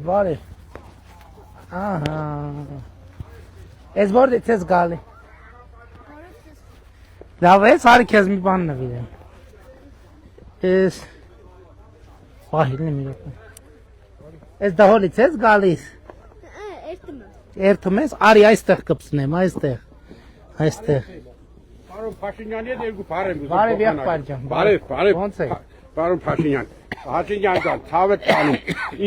Բարև։ Ահա։ Ես որտե՞ց ես գալի։ Լավ է, արի քեզ մի բան նվիրեմ։ Ես պահիլն եմ իրոք։ Ես դահոլից ես գալիս։ Երթում ես, արի այստեղ կպցնեմ, այստեղ։ Պարոն Փաշինյանի հետ երկու բառ եմ ուզում։ Բարև եղբայր ջան։ Բարև։ Ոնց եք։ Պարոն Փաշինյան, Հաշինյան ջան, ցավը տանում։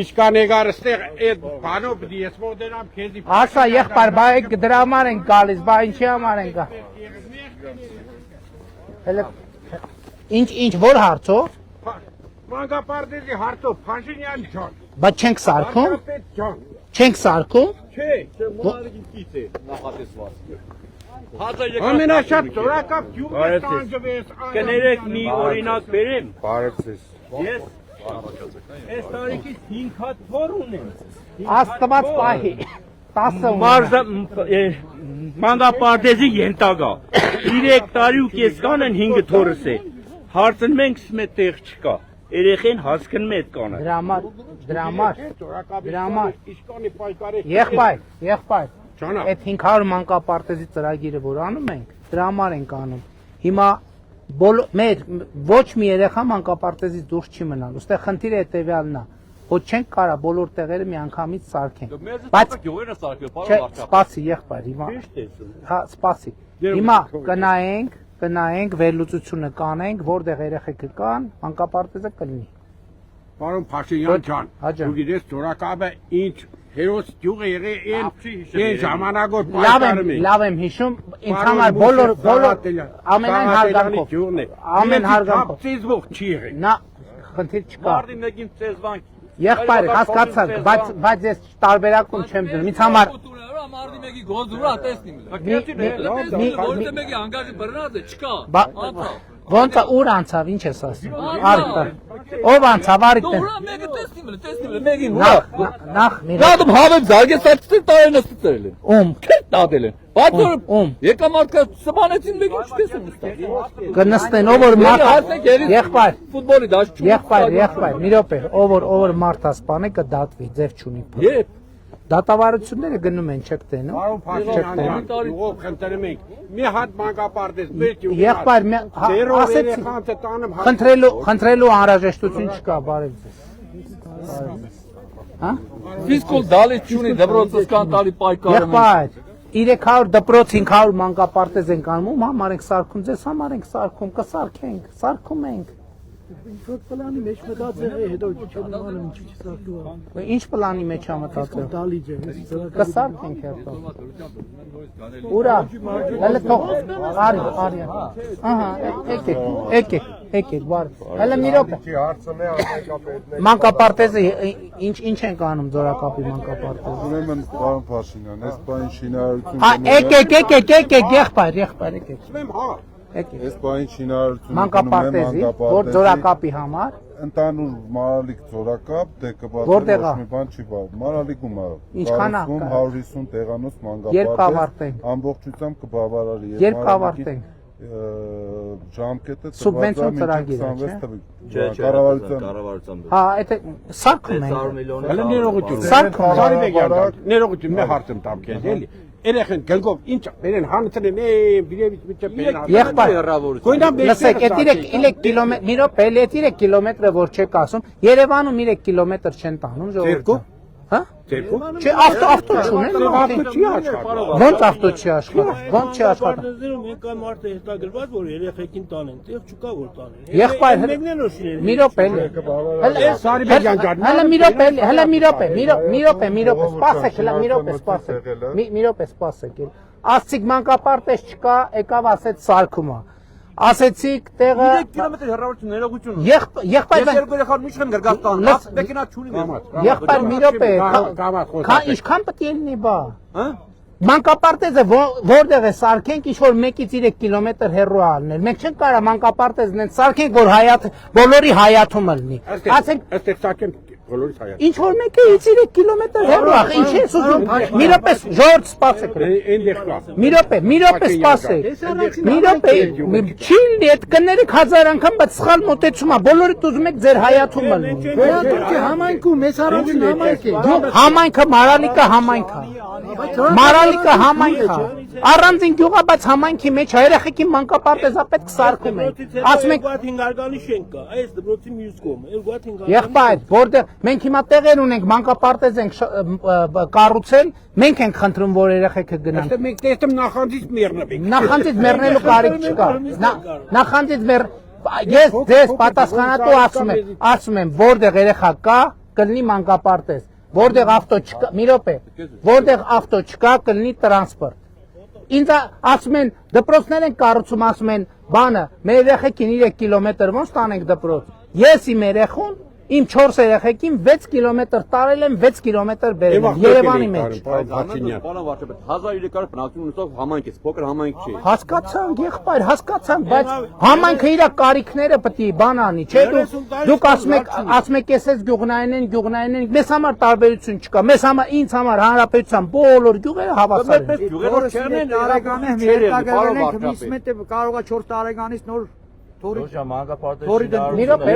Իսկան եկար այստեղ այդ բանով պիտի ես մոտենամ քեզի։ Ասա եղբայր, բա այդ դրա համար են գալիս, բա ինչի համար են գա։ Հələ ինչ որ հարցով։ Մանկապարտեզի հարցով Փաշինյան ջան։ Բա չենք սարքում։ Ջան։ Չենք սարքում։ Չէ, Մոնարագից է նախատեսված։ Ամենաշատ ծորակապ գյուղն է տանջվես։ Կներեք մի օրինակ բերեմ։ Բարև ձեզ։ Ես այս տարիքից 5 հատ թոր ունեմ։ Աստված պահի։ 10 Մանկապարտեզի ենթակա 3 տարի ու կես կանեն 5 թորս է։ Հարցնում ենք սմե տեղ չկա։ Երեխեն հասկանում է այդ կանը։ Դրա համար։ Իսկանի պայքարի։ Եղբայր։ Ճանապ։ Այդ 500 մանկապարտեզի ծրագիրը որ անում ենք, դրա համար ենք անում։ Հիմա ոչ մի երեխա մանկապարտեզից դուրս չի մնալ։ Ոստեղ խնդիրը հետևյալն է, որ չենք կարա բոլոր տեղերը միանգամից սարքենք։ Բայց գյուղերը սարքել, պարոն սպասի եղբայր, հիմա։ Հա, սպասի։ Հիմա կնայենք, վերլուծությունը կանենք, որտեղ երեխեքը կան, մանկապարտեզը կլինի։ Պարոն Փաշինյան ջան, դու գիտես ծորակապը ինչ հերոս գյուղը եղել այն ժամանակով պայքարում է։ Լավ եմ հիշում, ինձ համար բոլոր ամենայն հարգանքով ծիզվող չի եղել։ Նա խնդիր չկա։ Մարդի մեկին ծեզվանք։ Եղբայր, հասկացանք, բայց ես տարբերակում չեմ դնում։ Ինձ համար Մարդի մեկի գոզուրա տեսնի։ Որտե մեկի անգաժի բռնած է, չկա։ Ոնց է ուր անցավ, ինչ ես ասում։ Ով անցավ, արիք տես։ Ուրա մեկը տեսնի մեկին։ Նախ Դադում հավեմ զարգեսացել տարին ստերել են։ Ում Քետ դադել են։ Բայց ում եկա մարդկա սպանեցին մեկին չտեսեն նստած։ կնստեն, ով որ մարդ եղբայր, ֆուտբոլի դաշտ եղբայր, մի րոպե, ով որ մարդա սպանը կդատվի, ձև չունի։ Երբ Դատավարությունները գնում են, չեք տենում։ Պարոն Փաշինյան ջան, ով խնդրում ենք, մի հատ մանկապարտեզ պետք է։ Եղբայր, խնդրելու անհրաժեշտություն չկա, բարև ձեզ։ Հա? ֆիզկուլ դալից չունի դպրոցս կան տալի պայքարում։ Եղբայր, 300 դպրոց 500 մանկապարտեզ ենք անում, համար ենք սարքում, ձեզ համար ենք սարքում, կսարքենք, սարքում ենք։ Պլանի մեջ մտածել է հետո չունենալու ինչ սարքու։ Ինչ պլանի մեջ է մտածել։ Դալիճ է։ Կսարքենք հետո։ Ուրա, հələ թող արի։ Ահա, եկեք, բարի։ Հələ մի րոպե։ Մանկապարտեզը ինչ ենք անում ձորակապի մանկապարտեզը։ Ուրեմն պարոն Փաշինյան, այս բան շինարարություն։ Եկեք, եղբայր, եկեք։ Այս բան շինարարություն մանկապարտեզի, որ ձորակապի համար ընդանուր մարալիկ ձորակապ, դե կբացել ոչ մի բան չի բաղ։ Մարալիկում է։ Ինչքան է։ 150 տեղանոց մանկապարտեզ։ Երբ կավարտենք։ Ամբողջությամբ կբավարարի։ Երբ կավարտենք։ Ժամկետը Սուբվենցիոն ծրագիրը, չէ։ Կառավարության։ Հա, այդ սարքում ենք։ 100 միլիոն։ Հələ ներողություն։ Սարքում։ Ներողություն, մի հարցում տամ քեզ էլի։ Երեխեն գնկով ինչ բերեն հանցրեն վիրևից միջը բերեն։ Եղբայր, լսեք, այդ 3 կիլոմետր, մի րոպե, այդ 3 կիլոմետրը որ չեք ասում, Երևանում 3 կիլոմետր չեն տանում ժողովուրդը։ Հա? Չէ, ավտո չունեն, ավտո չի աշխատում։ Ոնց ավտո չի աշխատում։ Ոնց չի աշխատում։ Պարտեզներում եկա մարդը հետագրված որ երեխեքին տանեն, տեղ չկա որ տանեն։ Եղբայր, մի րոպե։ Մի րոպե, սպասեք, մի րոպե, սպասեք։ Ասցիք մանկապարտեզ չկա, եկավ ասեց սարքումա։ Ասեցիք տեղը 3 կիլոմետր հեռավորություն ներողություն։ Եղբայր, Ես երկու երեխա միշտ եմ գրգաստան։ Մեքենա չունի։ եղբայր, մի րոպե։ Ինչքան պետք է լինի բա։ Հա? Մանկապարտեզը որտեղ է սարքենք, ինչ որ 1-ից 3 կիլոմետր հեռու ալնել։ Մենք չենք կարա մանկապարտեզն են սարքենք, որ բոլորի հայաթումը լինի։ Ասենք, սարքենք բոլորից հայացք։ Ինչ որ մեկը 3 կիլոմետր հեռու ախ, ինչ ես ուզում։ Մի րոպե, ժողովուրդ սպասեք։ Այնտեղ կա։ Մի րոպե սպասեք։ Մի րոպե, չի լինի այդ կներեք 1000 անգամ, բայց սխալ մոտեցում է։ Բոլորդ ուզում եք ձեր հայաթումը լինի։ Գոյատուրքի համայնքում մեծ առանցին համայնք է։ Համայնքը Մարալիկա համայնք է։ Մարալիկա համայնք է։ Առանձին գյուղ է, բայց համայնքի մեջ երեխեքի մանկապարտեզապետ կսարքում են։ Ասում եք 500-ալի շենք կա, այս դպրոցի մյուս կողմը, 500 եղբայր, որտեղ մենք հիմա տեղեր ունենք, մանկապարտեզ ենք կառուցել, մենք ենք խնդրում, որ երեխեքը գնան։ Այստեղ մենք տեսնում նախանձից մեռնվենք։ Նախանձից մեռնելու կարիք չկա։ Նախանձից ես ձեզ պատասխանատու ասում եմ, որտեղ երեխա կա, կլինի մանկապարտեզ, որտեղ ավտո չկա, մի րոպե, որտեղ ավտո չկա, կլինի տրանսպորտ։ Ինձ ասում են դպրոցներ են կառուցում, ասում են բանը, մեր երեխեքին 3 կիլոմետր ոնց տանենք դպրոց։ Ես իմ երեխուն, իմ 4 երեխեքին 6 կիլոմետր տարել եմ, 6 կիլոմետր բերել եմ Երևանի մեջ։ Պարոն վարչապետ, 1300 բնակություն ունեցող համայնք է, փոքր համայնք չի։ Հասկացանք, եղբայր, հասկացանք, բայց համայնքը իր կարիքները պետք է բան անի, չէ՞ դուք ասում եք էսես գյուղնային են, մեզ համար տարբերություն չկա, մեզ համար ինձ համար հանրապետության բոլոր գյուղերը հավասար են։ Գյուղերով չեն Արագանը երկակերել ենք, միս մետը կարող է 4 տարեկանից նոր Մի րոպե,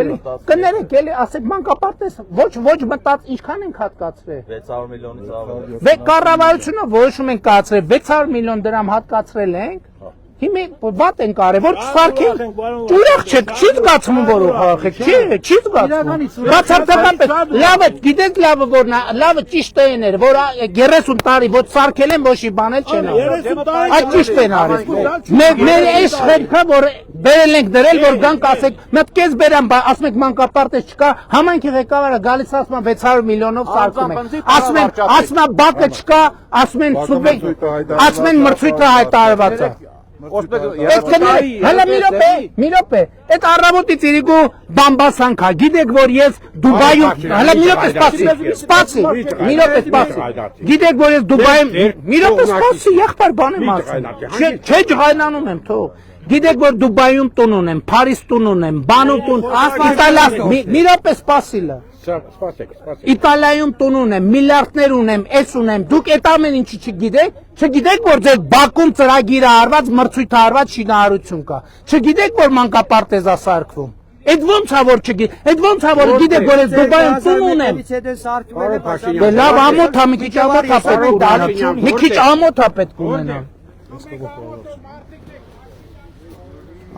կներեք էլի, ասեք մանկապարտեզ, ոչ մտած ինչքան ենք հատկացրել։ 600 միլիոնից ավել։ Կառավարությունը որոշում ենք կացրել, 600 միլիոն դրամ հատկացրել ենք։ Հիմա վատ են կարևոր չսարքենք։ Ուրախ չեք, չի զգացվում որ ուղղախեք, չի զգացվում։ Բացարձակապես լավ է, գիտեք լավը ճիշտ է ներ, որ 30 տարի ոչ սարքել են, ոչի բանել չեն արել։ Այդ ճիշտ են արել։ Մեր այս խելքը որ բերել ենք դրել, որ գանք ասեք, մտքես բերան, ասում եք մանկապարտեզ չկա, համայնքի ղեկավարը գալիս ասում է 600 միլիոնով սարքում ենք։ Ասում է բակը չկա, ասում են մրցույթը հայտարարված է։ Հələ մի րոպե, այդ առավոտից իրիկու բամբասանք է, գիտեք որ ես Դուբայում, հələ մի րոպե սպասի, գիտեք որ ես Դուբայում, մի րոպե սպասի, եղբայր բան եմ ասում, չէ ջղայնանում եմ թող, գիտեք որ Դուբայում տուն ունեմ, Փարիզ տուն ունեմ, Բանու տուն, մի րոպե սպասիլը, Իտալիայում տուն ունեմ, միլիարդներ ունեմ, էս ունեմ, դուք այդ ամեն ինչի չգիտեք որ ձեր Բաքում ծրագիրը արված, մրցույթը արված շինարարություն կա, չգիտեք որ մանկապարտեզ է սարքվում, այդ ոնց է որ չգիտեք, այդ ոնց է որ գիտեք որ ես Դուբայում տուն ունեմ, լավ ամոթ է, մի քիչ ամոթ է պետք ունենալ, մի քիչ ամոթ է պետք ունենալ,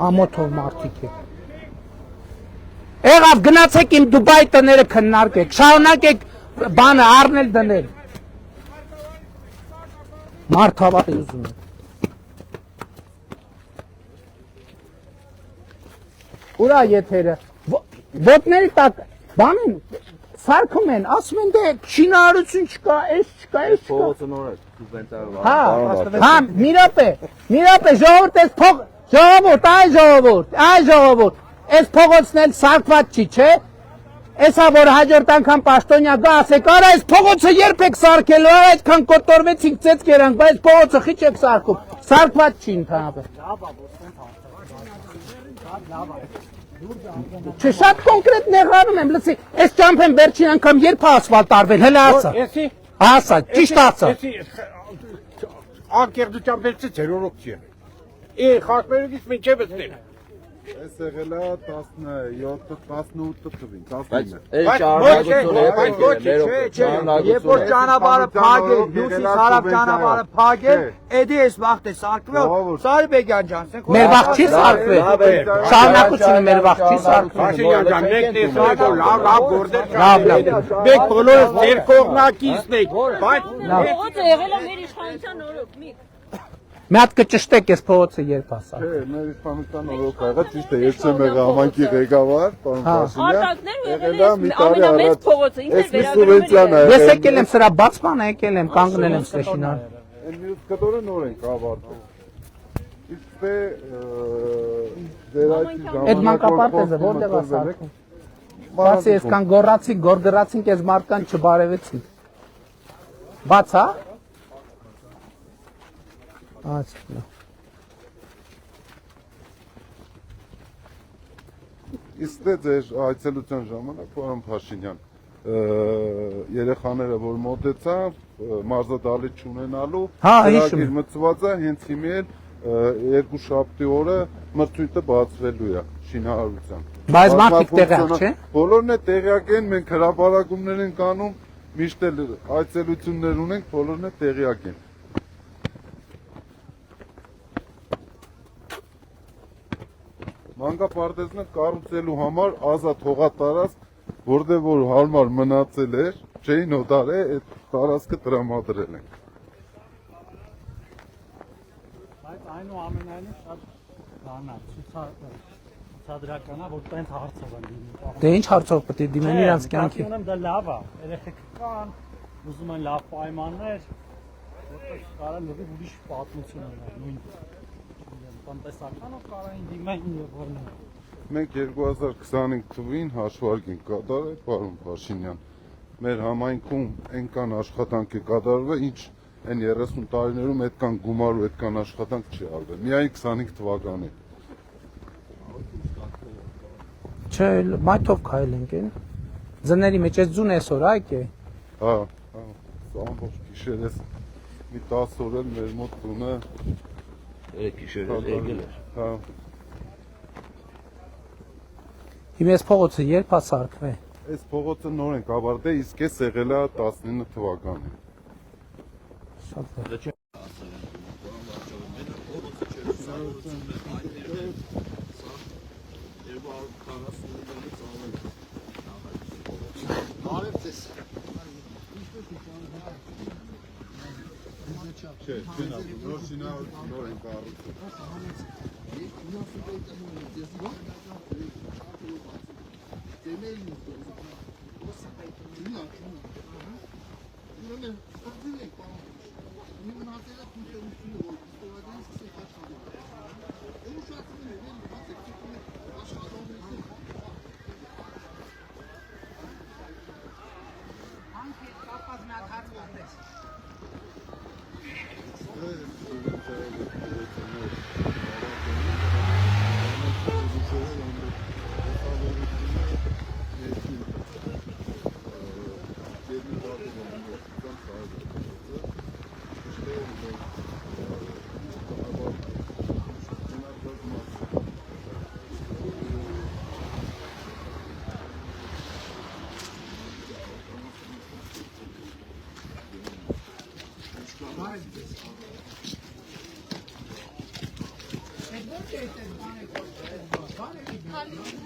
ամոթով մարդիկ է։ Եղավ գնացեք իմ Դուբայի տները քննարկեք, շարունակեք բանը առնել դնել։ Մարդ հավատի ուզում է։ Ուրա եթերը, ոտների տակ բան են, սարքում են, ասում են դե շինարարություն չկա, էս չկա, էս չկա։ Փողոցը նոր է, սուբվենցիա։ Հա, մի րոպե, ժողովուրդ էս փող, ժողովուրդ, Այս փողոցն էլ սարքված չի, չէ՞։ Էսա որ հաջորդ անգամ պաշտոնյա գա ասեք, արա այս փողոցը երբ եք սարքելու, արա այդքան կոտորվեցինք ծեծ կերանք, բայց փողոցը խիչ եք սարքում։ Սարքված չի ընդհանրապես։ Չէ, շատ կոնկրետ նեղանում եմ, լսի, այս ճամփեն վերջին անգամ երբ է ասֆալտ արվել, հələ ասա։ Ասա, ճիշտ ասա։ Անկեղծությամբ վերցի ձերորոք չի եղել։ Խախմերուկից մինչև էստեղ։ Այս եղել է 17-18 թվին, 19։ Երբ որ ճանապարհը փակել, Լուսի Սարավ ճանապարհը փակել, էդի էս վաղտ է սարքվել, Սարիբեկյան ջան, մեր վաղ չի սարքվել։ Շարունակությունը մեր վաղ չի սարքվել։ Փաշինյան ջան, մեկ տեսնեք որ լավ գործեր շատ։ Մեկ բոլորս ձեր կողմնակիցն եք, բայց Փողոցը եղել է մեր իշխանության օրոք, մի Մի հատ կճշտեք ես փողոցը երբ ասա։ Չէ, մեր իշխանության օրոք եղա, ճիշտ է, ես չեմ եղա համայնքի ղեկավար, պարոն Փաշինյան, եղել է մի տարի առաջ։ Արտակներ եղել է ամենամեծ փողոցը, ինձ Էս սուբվենցիան է Ես եկել եմ սրա բացմանը, եկել եմ, կանգնել եմ ստեշինար։ Այն մյուս կտորը նոր ենք ավարտել։ Իսկ դե ձեր Այդ մանկապարտեզը որտեղ է սարքում։ Բացի այսքան գորգրացինք, այս մարդկան չբարևեցինք։ Բաց հա։ Ասա։ Իսկ դե ձեր այցելության ժամանակ, պարոն Փաշինյան, երեխաները որ մոտեցան մարզադալի չունենալու Հա, հիշում եմ։ մտցված է հենց հիմի էլ երկու շաբթի օրը մրցույթը բացվելու է շինարարության։ Բայց մարդիկ տեղյակ չեն։ Բոլորն է տեղյակ են, մենք հրապարակումներ ենք անում, միշտ էլ այցելություններ ունենք, բոլորն է տեղյակ են։ Մանկապարտեզը կառուցելու համար ազատ հողատարածք, որտեղ որ հարմար մնացել էր, չէին օտարել, այդ տարածքը տրամադրել ենք։ Բայց այնուամենայնիվ շատ բանա, ցուցադրականա, որ տենց հարցով են լինում։ Դե ինչ հարցով պետք է դիմեն իրանց կյանքի։ Ունեմ դա լավ է, երեխեք կան, ուզում են լավ պայմաններ, որտեղ կարա լրիվ ուրիշ պատմություն ունենալ, նույն տնտեսականով կարային դիմեն եւ որն։ Մենք 2025 թվին հաշվարկ ենք կատարել, պարոն Փաշինյան։ Մեր համայնքում այնքան աշխատանք է կատարվել, ինչ այն 30 տարիներում այդքան գումար ու այդքան աշխատանք չի արվել։ Միայն 25 թվականին։ Չէ, մայթով քայլենք են։ Ձների մեջ է ձուն այսօր, այք է։ Հա, ամբողջ գիշեր էս մի 10 օր էլ մեր մոտ տունը Գիշերը եկել էր։ հա Հիմա այս փողոցը երբ է սարքվել։ Այս փողոցը նոր ենք ավարտել, իսկ էս եղել է 19 թվականին։ Շատ լավ։ Չէ, նոր շինարարություն նոր ենք առուցել։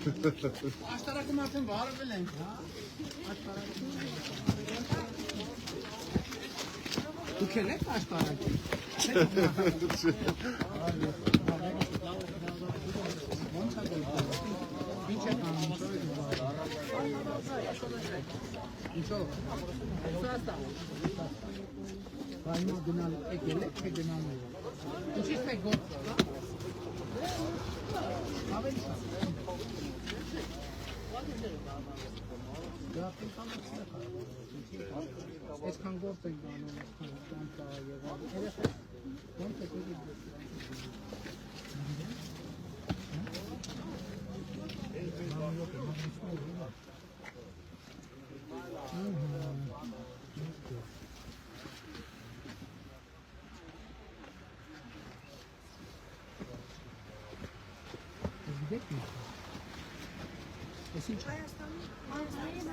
Աշտարակում արդեն վարվել ենք, հա։ Դուք եք աշտարակի։ Ինչ է անում։ Ինչո՞վ։ Բայց գնալ եկել եք, չէ գնալ։ Ինչի՞ց եք գործ։ Ավելի Այսքան գործ ենք անում, այսքան տանտա եղավ, երեխեք, ոնց եք Ես ինչ Հայաստանի պատերազմն է,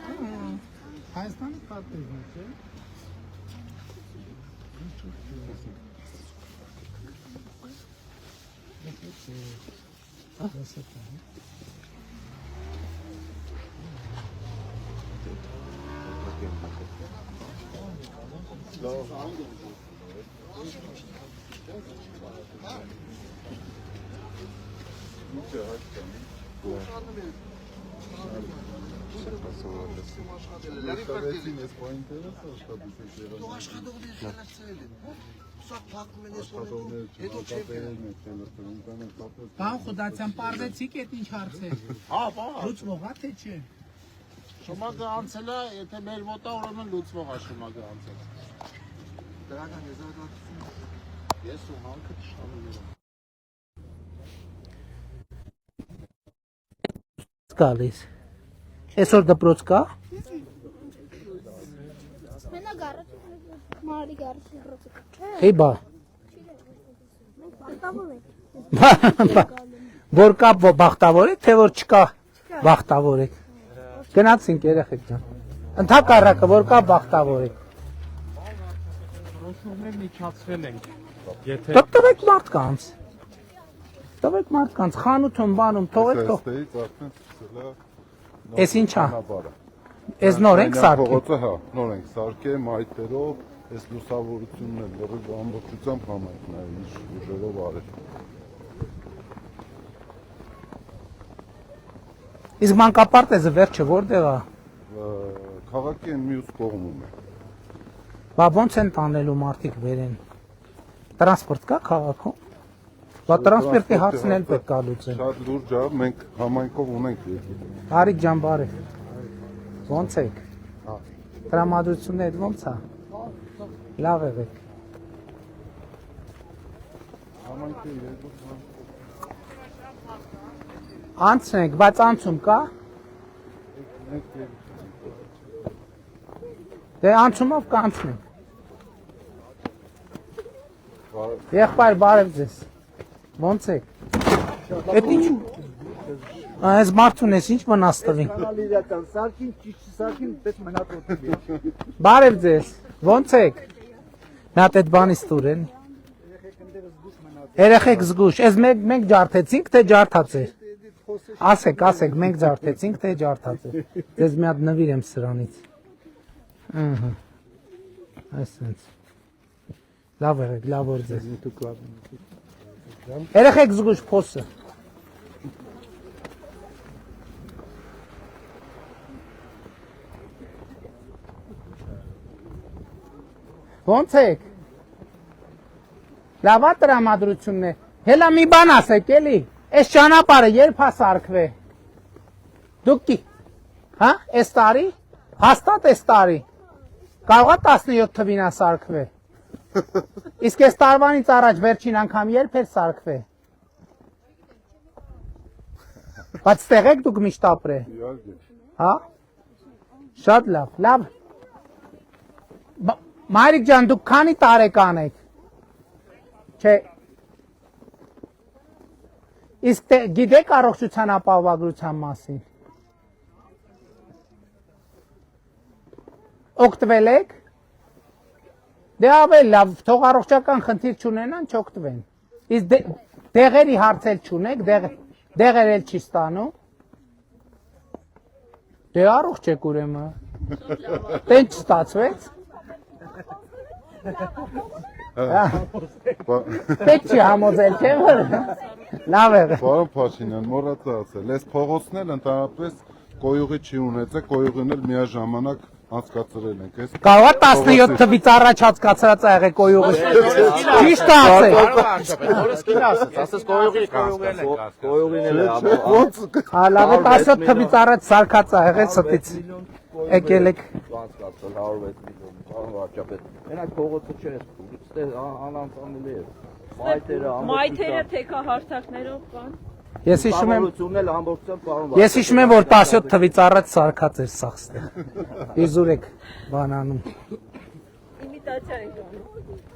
Բան խոդացյան պարվեցիք էդ ինչ հարցեր։ Հա, բան։ Լուծվող է թե չէ։ Շմագը անցել է, եթե մեր մոտ է, ուրեմն լուծվող է շմագը անցել։ Դրական եզրակացություն։ Ես ու հանքը տշտանում եմ։ Գալիս։ Այսօր դպրոց կա։ Մարի գարշի ռոզիկա։ Հիբա։ Բախտավոր եք։ Որ կա բախտավոր եք, թե որ չկա բախտավոր եք։ Գնացինք երեխեք ջան։ Ընդհակառակը որ կա բախտավոր եք։ Որոշումներ միջացրել ենք։ Եթե Տվեք մարդկանց։ Տվեք մարդկանց խանութում բանում թողեք թող։ Ստեից արդեն սկսել է Էս ինչա։ ճանապարհը։ Էս նոր ենք սարքել։ Փողոցը հա, նոր ենք սարքել մայթերով, այս լուսավորությունն էլ լրիվ ամբողջությամբ համայնքն է, ինչ ուժերով արել։ Իսկ մանկապարտեզը վերջը որտեղ է։ Քաղաքի այն մյուս կողմում է։ Բա ոնց են տանելու մարդիկ վերեն։ Տրանսպորտ կա քաղաքում։ Բա տրանսպորտի հարցն էլ պետք է լուծեն։ Շատ լուրջ է, մենք համայնքով ունենք երկու։ Արիկ ջան բարև։ Ոնց եք։ Տրամադրությունները ոնց է։ Լավ եք։ Համայնքի երկու Անցնենք, բայց անցում կա։ Դե անցումով կանցնենք։ Եղբայր բարև ձեզ։ Ոնց եք։ Էդ ինչ։ Այս մարդուն ես ինչ մնաց տվին։ Կանալիզական սարքին, ճիշտ սարքին, պես մնացոտի։ Բարև ձեզ։ Ոնց եք։ Նա այդ բանից տուրեն։ Երեխեք զգուշ։ Այս մենք ջարդեցինք, թե ջարդած էր։ Ասեք, մենք ջարդեցինք, թե ջարդած էր։ Ձեզ մի հատ նվիր եմ սրանից։ Ահա։ Այսպես։ Լավ եղեք, լավ օր ձեզ։ Երեխեք զգուշ փոսը։ Ոնց եք։ Լավա տրամադրությունն է։ Հելա մի բան ասեք էլի։ Այս ճանապարհը երբ է սարքվե։ Դուք հա, այս տարի, հաստատ այս տարի։ Կարող է 17 թվին է սարքվե։ Իսկ այս տարվանից առաջ վերջին անգամ երբ էր սարքվե։ Բայց ստեղ եք դուք միշտ ապրե։ Հա։ Շատ լավ, լավ։ Մարիկ ջան, դուք քանի տարեկան եք։ Չէ։ Իսկ գիտեք առողջության ապահովագրության մասին։ Օգտվել եք։ Դե ավել լավ, թող առողջական խնդիր չունենան, չօգտվեն։ Իսկ դեղերի հարցել չունեք, դեղեր էլ չի ստանում։ Դե առողջ եք ուրեմն։ Տենց ստացվեց։ Պետք չի համոզել, չէ՞ որ։ Լավ է։ Պարոն Փաշինյան, մոռացա ասել, այս փողոցն էլ ընդհանրապես կոյուղի չի ունեցել, կոյուղին էլ միաժամանակ անցկացրել ենք։ Կարող է 17 թվից առաջ հացկացրած ա եղել կոյուղը։ Ճիշտ է ասել։ Ասես կոյուղին էլ է։ Հա, լավ է 17 թվից առաջ սարքած ա եղել ստից։ Եկել եք։ Անցկացրել 106 միլիոն, պարոն վարչապետ։ Մենակ փողոցը չէ, ստե անանցանելի է։ Մայթերը թեքահարթակներով կան։ Ես հիշում եմ, ամբողջությամբ ես հիշում եմ, որ 17 թվից առաջ սարքած էր սաղ ստեղ։ Իզուր եք բանանում։ Իմիտացիա ենք անում։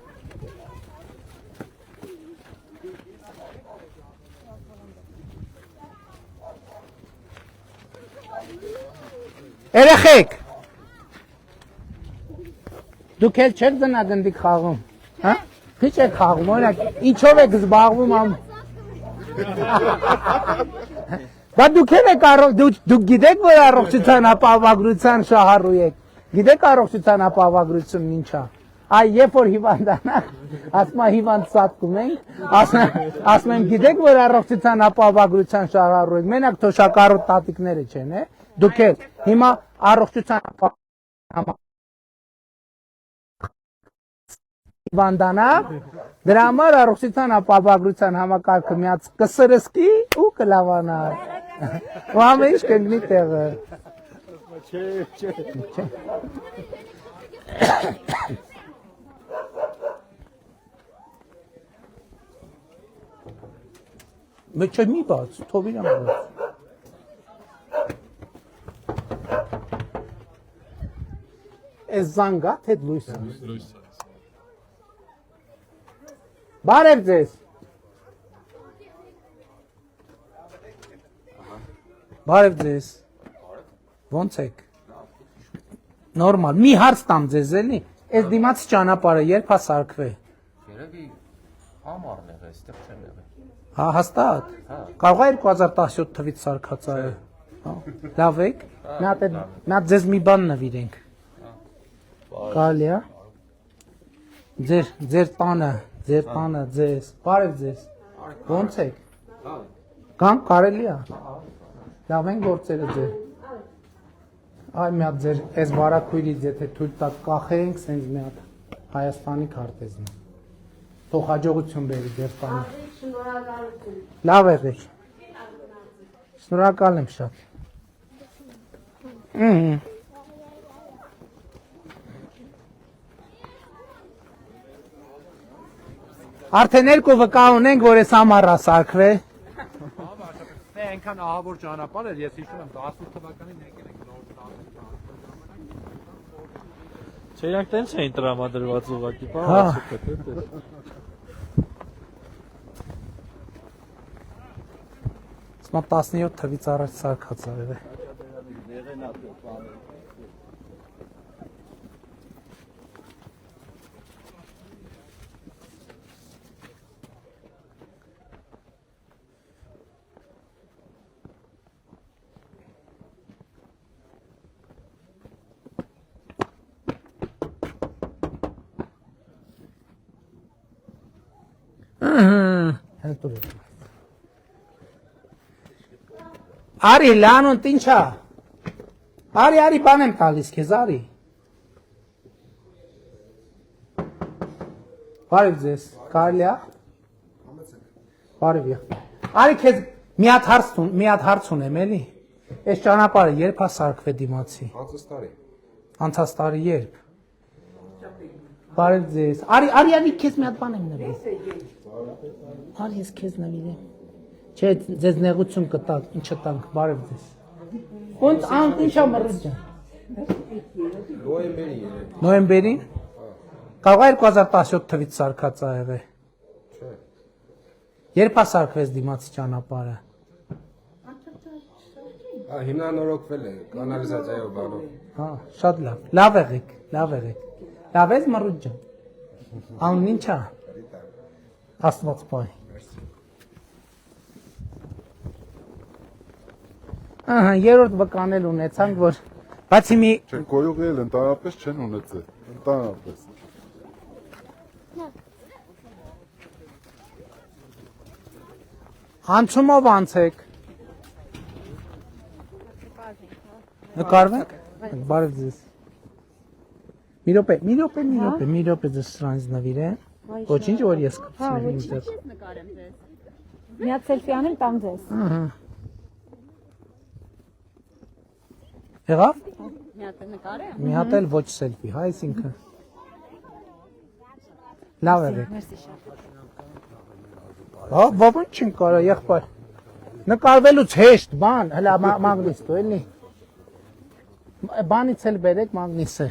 Երեխեք։ Դուք էլ չեք դնագնդիկ խաղում, հա? Քիչ եք խաղում, օրինակ, ինչով եք զբաղվում ամ։ Բայց դուք էլ եք դուք գիտեք, որ առողջության ապահովագրության շահառու եք։ Գիտեք առողջության ապահովագրությունն ինչ է։ Այ երբ որ հիվանդանաք, ասում եմ հիվանդ սատկում ենք, ասում եմ գիտեք, որ առողջության ապահովագրության շահառու եք։ Մենակ թոշակառու տատիկները չեն, է։ Դուք էլ հիմա առողջության հիվանդանա, դրա համար առողջության ապահովագրության համակարգը միած կսրսկի ու կլավանա։ Ու ամեն ինչ կընկնի տեղը։ Չէ։ Մեջը մի բաց, թողին ամբողջ։ Այս զանգա թե լույսը։ Բարև ձեզ։ Բարև ձեզ։ Ոնց եք։ Նորմալ։ Մի հարց տամ ձեզ էլի։ Այս դիմաց ճանապարհը երբ է սարքվե։ Երևի ամառն եղել, այստեղ չեմ եղել։ Հա, հաստատ։ Կարող է 2017 թվից սարքած է։ Հա։ Լավ եք։ Մի հատ ձեզ մի բան նվիրենք։ Կարելի է։ Ձեր տանը ձեզ։ Բարև ձեզ։ Ոնց եք։ Կամ կարելի է։ Լավ են գործերը ձեր։ Այ մի հատ ձեր այս վարակույրից եթե թույլ տաք կախենք, սենց մի հատ Հայաստանի քարտեզն է։ Թող հաջողություն բերի ձեր տանը։ Շնորհակալություն։ Լավ եղեք։ Շնորհակալ եմ շատ։ Արդեն երկու վկա ունենք, որ այս ամառը սարքվե։ Դե այնքան ահավոր ճանապարհ էր, ես հիշում եմ 18 թվականին եկել ենք նոր Չէ, իրանք տենց էին տրամադրված ուղղակի, բա սուպեր։ Սա 17 թվից առաջ սարքած է։ Արի լանուն ինչա։ Արի բան եմ տալիս քեզ արի։ Բարև ձեզ, կարելի է։ Բարև եղբայր։ Արի քեզ մի հատ հարց ունեմ էլի։ Այս ճանապարհը երբ է սարքվե դիմացի։ Անցած տարի երբ։ Բարև ձեզ։ Արի քեզ մի հատ բան եմ նվիրել։ Արի ես քեզ նվիրեմ։ Չէ, ձեզ նեղություն կտակ, ինչը տանք, բարև ձեզ։ Ոնց ինչա մռիջը։ Նոյեմբերին։ Կարող է 2017 թվից սարքած է եղել։ Չէ։ Երբ է սարքվեց դիմացի ճանապարհը։ Հիմնանորոգվել է կանալիզացիայով բանով։ Հա, շատ լավ։ Լավ եղեք։ Լավ ես մռիջը։ Անուն ինչա։ Աստված պահի։ Ահա, երրորդ վկանել ունեցանք, որ բացի մի Չէ, կոյուղել ընդհանրապես չեն ունեցել, ընդհանրապես։ Անցումով անցեք։ Նկարվենք։ Բարև ձեզ։ Մի րոպե ձեզ սրանից նվիրեմ։ Ոչինչ, որ ես կպցնեմ ինձ։ Նկարեմ ձեզ։ Մի հատ սելֆի անեմ տամ ձեզ։ Ահա։ Եղավ։ Մի հատ նկարեմ։ Մի հատ էլ ոչ սելֆի, հա, այսինքն։ Լավ եղեք։ Մերսի շատ։ Հա, բավական չեն կարա, եղբայր։ Նկարվելուց հեշտ բան, հլա մագնիստ ու էլի։ Բանից էլ բերեք մագնիսը։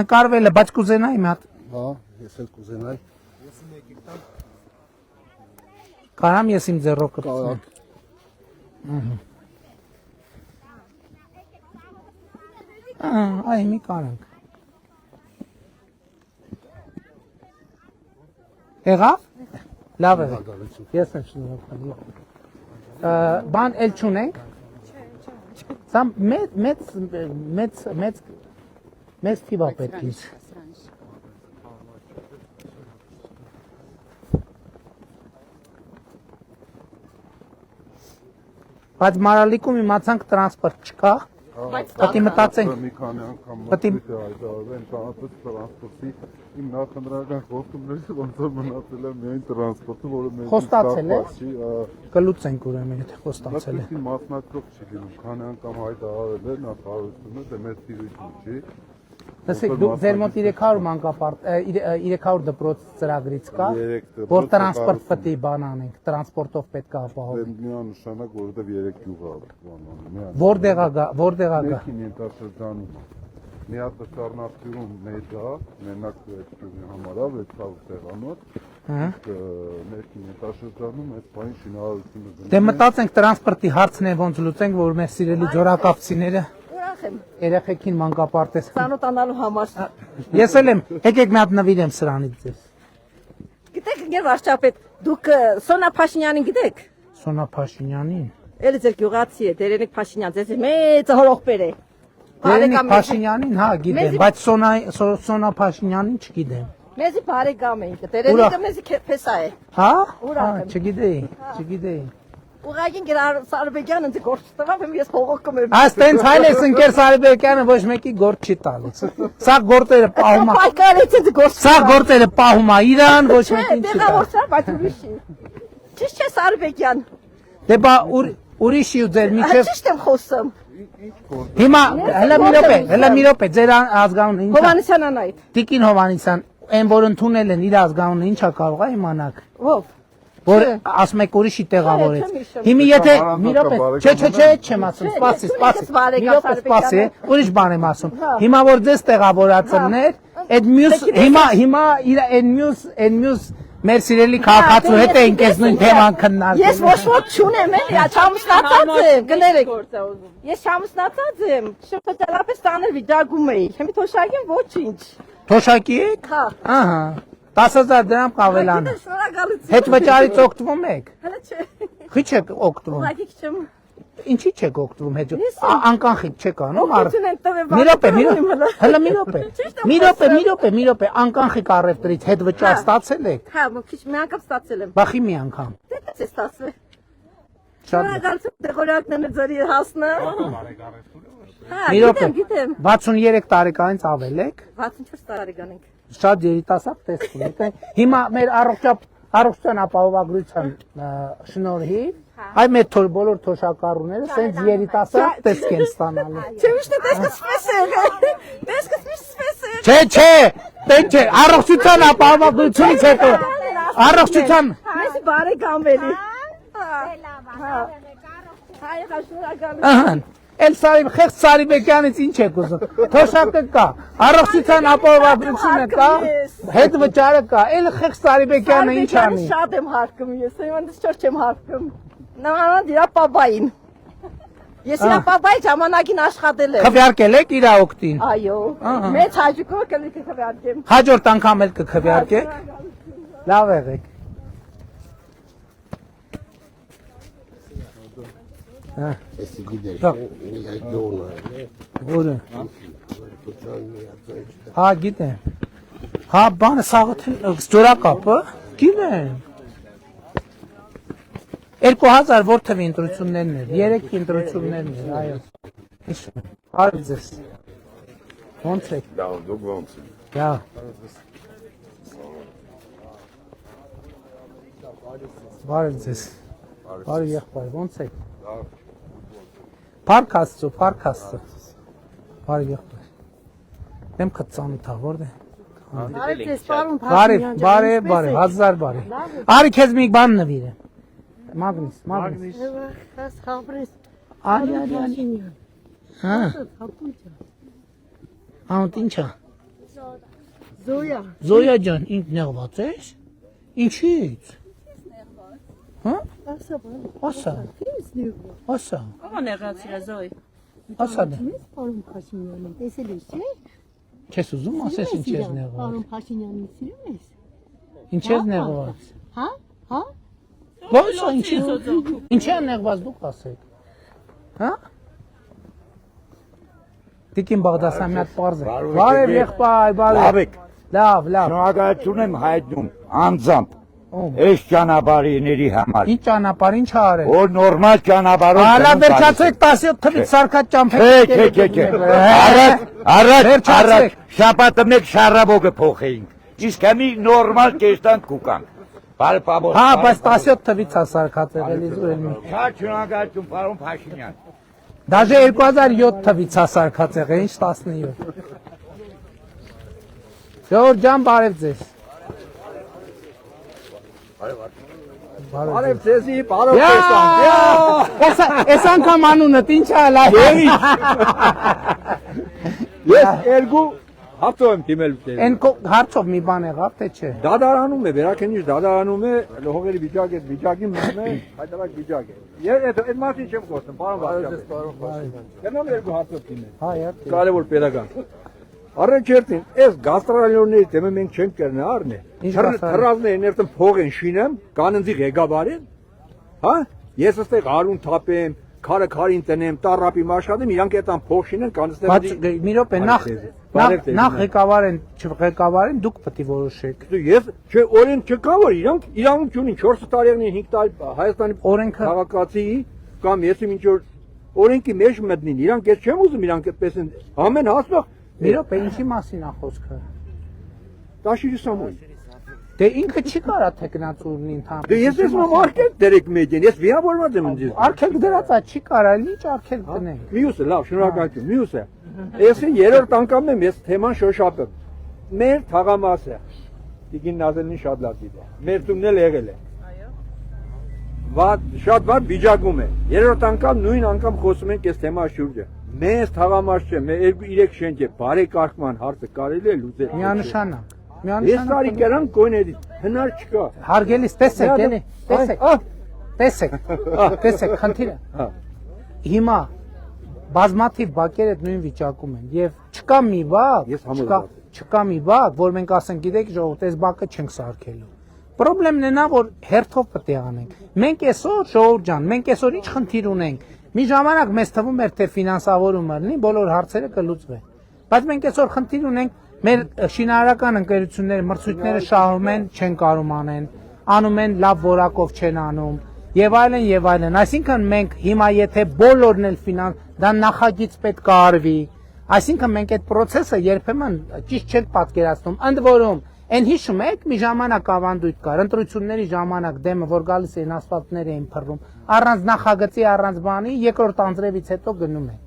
Նկարվելը, բայց կուզենայի մի հատ։ Հա, ես էլ կուզենայի։ Կարամ ես իմ ձեռով կպցնեմ։ Այ մի կարանք։ Եղավ։ Լավ եղեք։ Ես եմ շնորհակալ։ Բան էլ չունենք։ Սա մեծ թիվա պետք ինձ։ Բայց Մարալիկում իմացանք տրանսպորտ չկա։ Պետք է մտածենք։ Մի քանի անգամ մտածել այդարվեն տրանսպորտ տրանսպորտի իմ նախընտրական խոստումներից ոնց որ մնացել է միայն տրանսպորտը, որը մենք Խոստացել է։ Կլուծենք ուրեմն, եթե խոստացել է։ Պետք է մասնակցող չի լինում, քանի անգամ հայտարարել է նախարարությունը, դե մեր տիրույթն չի։ Լսեք, դու ձեր մոտ 300 մանկապարտ 300 դպրոց ծրագրից կա, որ տրանսպորտ պետք է բան անենք, տրանսպորտով պետք է ապահովենք։ Միանշանակ, որովհետև 3 գյուղ է բանանում։ Որտեղ է գա։ Ներքին ենթաշրջանում։ մի հատ Սառնախտյուրում մեջա, մենակ Գյումրի համար է 600 տեղանոց։ Ներքին հետաշրջանում այդ բանի շինարարությունը գնում։ Դե մտածենք տրանսպորտի հարցն է ոնց լուծենք, որ մեր սիրելի ձորակապցիները երեխեքին մանկապարտեզ ծանոթանալու համար։ Ես էլ եմ, եկեք մի հատ նվիրեմ սրանից ձեզ։ Գիտեք, Գեր վարչապետ, դուք Սոնա Փաշինյանին գիտեք։ Սոնա Փաշինյանին։ Էլի ձեր գյուղացի է, Դերենիկ Փաշինյան, ձեզ մեծ հորողբեր է։ Դերենիկ Փաշինյանին, հա, գիտեմ, բայց Սոնա Փաշինյանին չգիտեմ։ Մեզի բարեկամ ենք, Դերենիկը մեզի փեսա է։ Հա? Չգիտեի։ Ուղղակի Գեր Սարբեկյանը ինձ գործ տվավ, ես հողոկում եմ։ Այս տենց հայլ ես ընկեր Սարբեկյանը ոչ մեկի գործ չի տալիս։ Սա գործերը պահում է։ Պայքարեց ինձ գործ։ Սա գործերը պահում է իրան, ոչ մեկին չի տալիս։ Տեղավորցա, բայց ուրիշի։ Ճիշտ չէ Սարբեկյան։ Դե բա ուրիշի ու ձեր միջև Ճիշտ եմ խոսում։ Հիմա հələ մի րոպե, ձեր ազգանունը ի՞նչ է։ Հովանեսյան Անայդ։ Տիկին Հովանեսյան, այն որ ընդունել են իր ազգանունը ի՞նչ է կարող է իմանաք։ Ո՞վ։ Որ ասում եք ուրիշի տեղավորեց։ Հիմա եթե մի րոպե, չէ, չեմ ասում, սպասի։ Մի րոպե սպասի, ուրիշ բան եմ ասում։ Հիմա որ ձեզ տեղավորածներ, այդ մյուս հիմա իր այն մյուս մեր սիրելի քաղաքացու հետ էինք այս նույն թեման քննարկում։ Ես ոչ չունեմ, էլի, չամուսնացած եմ, գներեք։ Ես չամուսնացած եմ, շփոթելապես տաներ վիճակում էի։ Հիմա թոշակին ոչինչ։ Թոշակի եք։ Հա։ Ահա։ 10,000 դրամ կավելան։ Հետ վճարից օգտվում եք։ Հələ չէ։ Խի չեք օգտվում։ Ուղղակի չեմ։ Ինչի չեք օգտվում հետ։ Անկանխիկ չեք անում։ Օգտություն եմ տվել։ Մի րոպե, անկանխիկ առևտրից հետ վճար ստացել եք։ Հա, քիչ մի անգամ ստացել եմ։ Բախի մի անգամ։ Դե է ստացվել։ Շատ Շնորհակալություն դեղորակներն ձերի հասնա։ Հա, մի րոպե։ գիտեմ։ 63 տարեկանից ավել եք։ 64 տարեկան ենք։ Շատ երիտասարդ տեսք ունեք։ Հիմա մեր առողջության ապահովագրության շնորհիվ այ մեր բոլոր թոշակառուները սենց երիտասարդ տեսք են ստանալու։ Չէ, միշտ տեսքս սպես է։ Տեսքս միշտ սպես է։ Չէ, առողջության ապահովագրությունից հետո առողջության Մեզ բարեկամ էլի։ Հայ շնորհակալություն։ Ահա Էլ խեղճ Սարիբեկյանից ինչ եք ուզում։ Թոշակը կա, առողջության ապահովագրությունը կա, հետ վճարը կա։ Էլ խեղճ Սարիբեկյանը ինչ անի։ Շատ եմ հարգում ես, այնպես չոր չեմ հարգում։ Նմանա դրա պապային։ Ես իրա պապայի ժամանակին աշխատել եմ։ Քվեարկել եք իր օգտին։ Այո։ Մեծ հաջողով կլինի քվեարկեմ։ Հաջորդ անգամ էլ կքվեարկեք։ Լավ եղեք։ Էսի գիտես, Որը։ Հա, գիտեմ։ Հա, բանը Սաղաթել ստորակապը, գիտեմ։ 2000 որ թվի ընտրություններն էր, 3 ընտրություններն էր, այո։ Հիշում եմ։ Արդ ձեզ։ Ոնց եք։ Լավ, դուք ոնց եք։ Լավ։ Բարև ձեզ։ Բարև եղբայր, ոնց եք։ Փառք Աստծո։ Բարև եղբայր։ Դեմքը ծանոթ ա, որտե՞։ Բարև ձեզ, պարոն Փաշինյան։ Բարև, հազար բարև։ Արի քեզ մի բան նվիրեմ։ Մագնիս։ Խաս խաբրես։ Արի։ Հա։ Անտ ինչա։ Զոյա ջան, ինձ նեղված ես։ Ինչի՞ց։ Հա։ Ասա։ Ո՞ն եղացիա Զոյ։ Ասա դե։ Պարոն Փաշինյանը, տեսել ես, չէ՞։ Չես ուզում ասես ինչ ես նեղված։ Պարոն Փաշինյանին սիրում ես։ Ինչ ես նեղված։ Հա։ Ոչ, ինչի է նեղված դուք ասեք։ Հա։ Տիկին Բաղդասարյան մի հատ պարզ է։ Բարև եղբայր, բարև։ Լավ եք։ Լավ։ Շնորհակալություն եմ հայտնում անձամբ։ Այս ճանապարհիների համար։ Ինչ ճանապարհ, ինչ արել։ Որ նորմալ ճանապարհով։ Հալա վերջացեք 17 թվից սարկած ճամփեք։ Չէ։ Առաջ շաբաթը մեկ շարաբոգը փոխեինք։ Իսկ հիմի նորմալ կեստանք կուկանք։ Բարեպաբոս։ Հա, բայց 17 թվից է սարկած եղել իզուր մի։ Շատ շնորհակալություն, պարոն Փաշինյան։ Դաժե 2007 թվից է սարկած եղել, ինչ 17։ Ժողովուրդ ջան, բարև ձեզ։ Բարև ձեզի, բարով տեսանք։ Այս անգամ անունդ ինչ է լավ։ Ես երկու հացով եմ դիմել դեր։ Այն հարցով մի բան եղավ, թե չէ։ Դադարանում է, վերակենիշ դադարանում է, հողերի վիճակի մնում է, հայտարարակ վիճակ է։ Ես այդ մասին չեմ խոսում, պարոն Վարդապետ։ Գնամ երկու հացով դիմել։ Հա, իհարկե։ Կարևոր pedagogan։ Առաջերտին, այս գաստրոլիորների դեմը մենք չենք կրնա առնե։ Թռազները ներտեմ փող են շինեմ, կանընձի ղեկավարին։ Հա? Ես այստեղ արուն թափեմ, քարը քարին տնեմ, տարապի մաշկադեմ, իրանք այդան փող շինեն, կանստեղ։ Բայց մի րոպե, նախ ղեկավարեն, դուք պետք է որոշեք։ Ես չէ, օրենք չկա, որ իրանք իրավունք չունին 4 տարիներին 5 տարի Հայաստանի օրենքը քաղաքացի կամ ես ինչ որ օրենքի մեջ մտնին, իրանք ես չեմ ուզում իրանք այդպես են ամեն հասնող։ Մի րոպե, ինչի մասին է խոսքը։ Տաշիրի Սամոյ։ Դե ինքը չի կարա թեկնածուրն ընդհանրապես։ Դե ես ես արկել դերեք մեջին, ես վիավորված եմ ինձ։ Արկել դրած է, չի կարա, ինչ արկել դնենք։ Մյուսը, լավ, շնորհակալություն, մյուսը։ Ես 3-րդ անգամ եմ ես թեման շոշափեմ։ Մեր թաղամասը Տիկին Նազելին շատ լավ գիտի։ Մեր տունն էլ եղել է։ Շատ վատ վիճակում է։ 3-րդ անգամ նույն անգամ խոսում ենք այս թեմա շուրջը։ Մեզ թաղամաս չէ, մեր 2-3 շենք է, բարեկարգման հարցը կարելի է լուծել։ Միանշանակ։ Ես տարի կերան կոյնեդի, հնար չկա։ Հարգելիս, տեսեք, էլի, տեսեք, խնդիրը։ Հիմա բազմաթիվ բակեր այդ նույն վիճակում են եւ չկա մի բակ, որ մենք ասենք, գիտեք, ժողովուրդ, այս բակը չենք սարքելու։ Պրոբլեմն է նա, որ հերթով պետք է անենք։ Մենք այսօր, ժողովուրդ ջան, մենք այսօր ինչ խնդիր ունենք։ Մի ժամանակ մեզ թվում էր, թե ֆինանսավորումը լինի, բոլոր հարցերը կլուծվեն։ Բայց մենք այսօր խնդիր ունենք, մեր շինարարական ընկերությունները մրցույթները շահում են, չեն կարում անեն, անում են լավ որակով չեն անում, եւ այլն եւ այլն։ Այսինքն մենք հիմա եթե բոլորն էլ դա նախագիծ պետք է արվի, այսինքն մենք այդ process-ը երբեմն ճիշտ չենք պատկերացնում։ Ընդ որում, այն հիշում եք, մի ժամանակ ավանդույթ կար, ընտրությունների ժամանակ դեմը, որ գալիս էին ասֆալտներ էին փռում, առանց նախագծի, առանց բանի, երկրորդ անձրևից հետո գնում են։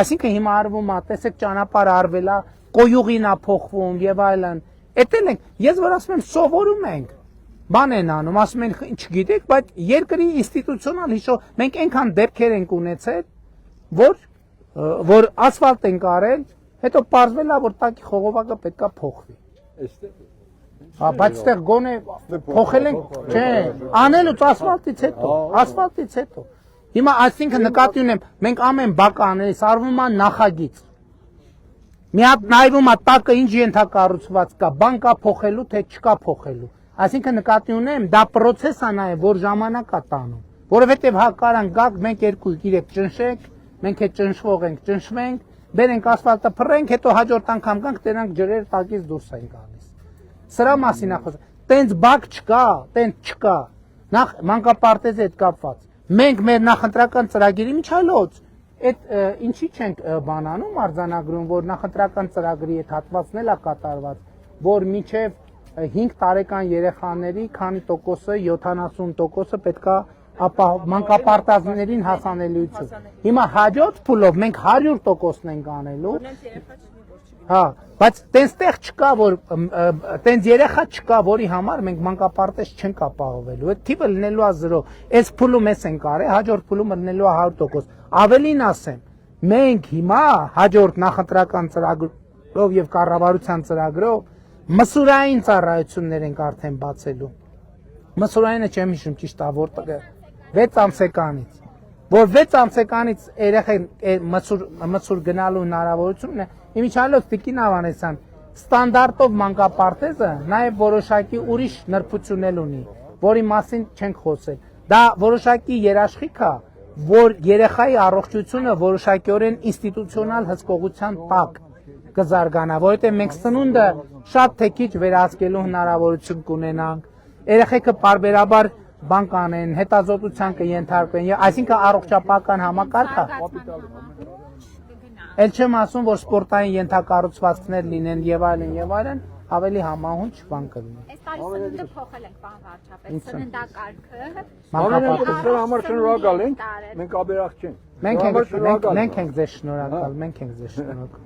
Այսինքն հիմա արվում է, տեսեք ճանապարհը արվել է, կոյուղին է փոխվում եւ այլն։ Էդել ենք, ես որ ասում եմ, սովորում ենք։ Բան են անում, ասում են, չգիտեք, բայց երկրի ինստիտուցիոնալ հիշող մենք այնքան դեպքեր ենք ունեցել, որ ասֆալտ են կարել, հետո պարզվել է, որ տակի խողովակը պետքա փոխվի։ Բայց այդտեղ գոնե փոխել են, չէ, անելուց ասֆալտից հետո։ Հիմա այսինքն նկատի ունեմ, մենք ամեն բակ անելիս արվում է նախագիծ։ Մի հատ նայվում է տակը ինչ ենթակառուցված կա, բան կա փոխելու, թե չկա փոխելու։ Այսինքն նկատի ունեմ, դա process է նաև, որ ժամանակ է տանում, որովհետև հա կարան գաք, մենք 2-3 ճնշենք, մենք այդ ճնշվող ենք, ճնշվենք, բերենք ասֆալտը փռենք, հետո հաջորդ անգամ գանք, տենանք ջրեր տակից դուրս են գալիս։ Սրա մասին է խոսքը։ Տենց բակ չկա, տենց չկա։ Նախ մանկապարտեզի հետ կապված։ Մենք մեր նախընտրական ծրագիրի միջալոց այդ ինչի չենք բանանում արձանագրում, որ նախընտրական ծրագրի այդ հատվածն էլ է կատարված, որ մինչև 5 տարեկան երեխաների քանի տոկոսը 70% պետքա մանկապարտեզներին հասանելիություն։ Հիմա հաջորդ փուլով մենք 100%-ն ենք անելու։ Հա, բայց տենստեղ չկա, որ տենց երեխա չկա, որի համար մենք մանկապարտեզ չենք ապահովելու։ Այդ թիվը լինելու է 0։ Այս փուլում էս ենք արել, հաջորդ փուլում լինելու է 100%։ Ավելին ասեմ, մենք հիմա հաջորդ նախընտրական ծրագրով եւ կառավարության ծրագրով մսուրային ծառայություններ ենք արդեն բացելու։ Մսուրայինը չեմ հիշում ճիշտ է որտեղ 6 ամսեկանից, որ 6 ամսեկանից երեխեն մսուր գնալու հնարավորությունն է։ Իմիջիալով Տիկին Ավանեսյան ստանդարտով մանկապարտեզը նաև որոշակի ուրիշ նրբություններ ունի, որի մասին չենք խոսել։ Դա որոշակի երաշխիք է, որ երեխայի առողջությունը որոշակիորեն ինստիտուցիոնալ հսկողության տակ կզարգանա, որովհետև մենք սնունդը շատ թե քիչ վերահսկելու հնարավորություն կունենանք։ Երեխեքը պարբերաբար բան կանեն, հետազոտության կենթարկվեն, այսինքն առողջապահական համակարգը։ Էլ չեմ ասում, որ սպորտային ենթակառուցվածքներ լինեն եւ այլն, ավելի համահունչ բան կլինի։ Այս տարի սնունդը փոխել ենք, պարոն վարչապետ, սննդակարգը։ Մանրամասն համար շնորհակալ ենք, մենք աբերախ չենք։ Մենք ենք ձեզ շնորհակալ,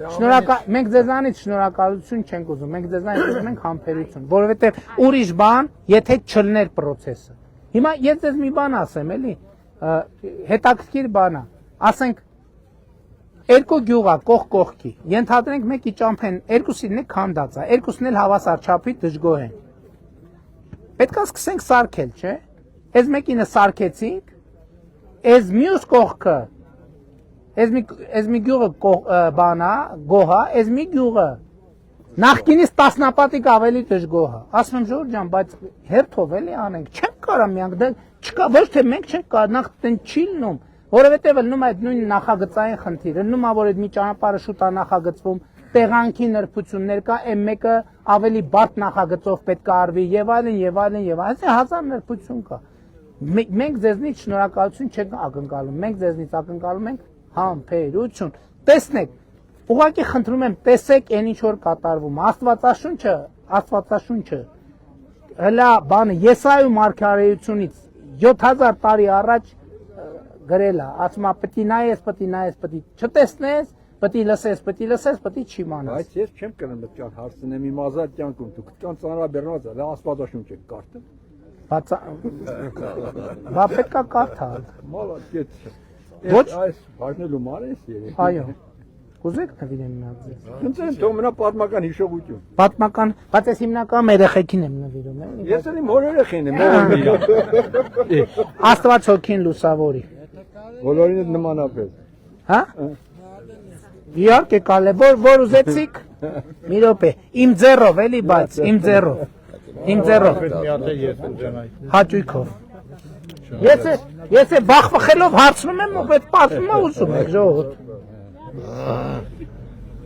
Մենք ձեզանից շնորհակալություն չենք ուզում, մենք ձեզանից ուզում ենք համբերություն, որովհետև ուրիշ բան, եթե չլներ process-ը։ Հիմա ես ձեզ մի բան ասեմ, էլի, հետաքրքիր բան է, ասենք երկու գյուղա կողքի։ Ենթադրենք մեկի ճամփեն երկուսին է քանդած է, երկուսն էլ հավասար չափի դժգոհ են։ Պետք է սկսենք սարքել, չէ՞։ Այս մեկինը սարքեցինք, այս մյուս կողքը, այս մի գյուղը բանա, գոհա, այս մի գյուղը նախկինից տասնապատիկ ավելի դժգոհ է։ Ասում եմ Ժորժ ջան, բայց հերթով էլի անենք, չենք կարա միանք, դա չկա, ոչ թե մենք չենք կարող, նախ տեն չի լինում, որովհետև լնում այդ նույն նախագծային խնդիրը, լնում է որ այդ մի ճանապարհը շուտ է նախագծվում, տեղանքի նրբություններ կա, այն մեկը ավելի բարդ նախագծով պետք է արվի եւ այլն, հազար նրբություն կա։ Մենք ձեզնից շնորհակալություն չենք ակնկալում, մենք ձեզնից ակնկալում ենք համբերություն։ Տեսնեք, ուղղակի խնդրում եմ, տեսեք այն ինչ որ կատարվում, Աստվածաշունչը հլա բանը Եսայու մարգարեությունից 7000 տարի առաջ գրել է, ասում է պետք է նայես, չտեսնես, պետք է լսես, պետք է չիմանաս։ Բայց ես չեմ կրում այդ կան հարցնեմ իմ ազատ կյանքում, դուք կան ծանրաբեռնված է, Աստվածաշունչ եք կարդում։ Բա պետք է կարդալ։ Մալակետ։ Ոչ այս բաժնելու մար ես երեք։ Այո։ Կուզեք նվիրեմ մի հատ ձեզ։ Ընծեն թող մնա պատմական հիշողություն։ Պատմական, բայց ես հիմնական երեխեքին եմ նվիրում, էլի։ Ես էլ իմ հոր երեխին եմ, Աստված հոգին լուսավորի։ բոլորին նմանապես։ Հա։ Իհարկե կալ է, որ ուզեցիք։ Մի րոպե, իմ ձեռով էլի, բայց իմ ձեռով։ Հաճույքով։ Ես է բախվխելով հարցնում եմ, ու այդ պատմում է ուզում եք, ժողովուրդ։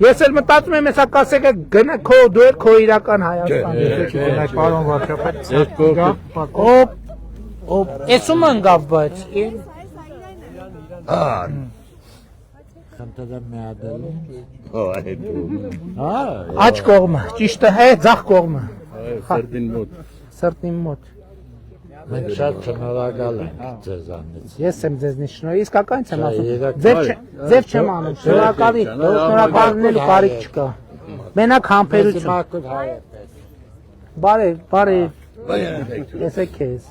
Ես էլ մտածում եմ, հեսա կասեք գնա դու եք քո իրական Հայաստան։ Պարոն վարչապետ, էսում ընկավ, բայց աջ կողմը, ճիշտը է, ձախ կողմը։ Սրտին մոտ։ Մենք շատ շնորհակալ ենք ձեզանից։ Ես եմ ձեզնից շնորհակալ, իսկականից եմ ասում։ Ձև չեմ անում, շնորհակալի կարիք չկա։ Մենակ համբերություն։ Բարև։ Եսեք քեզ։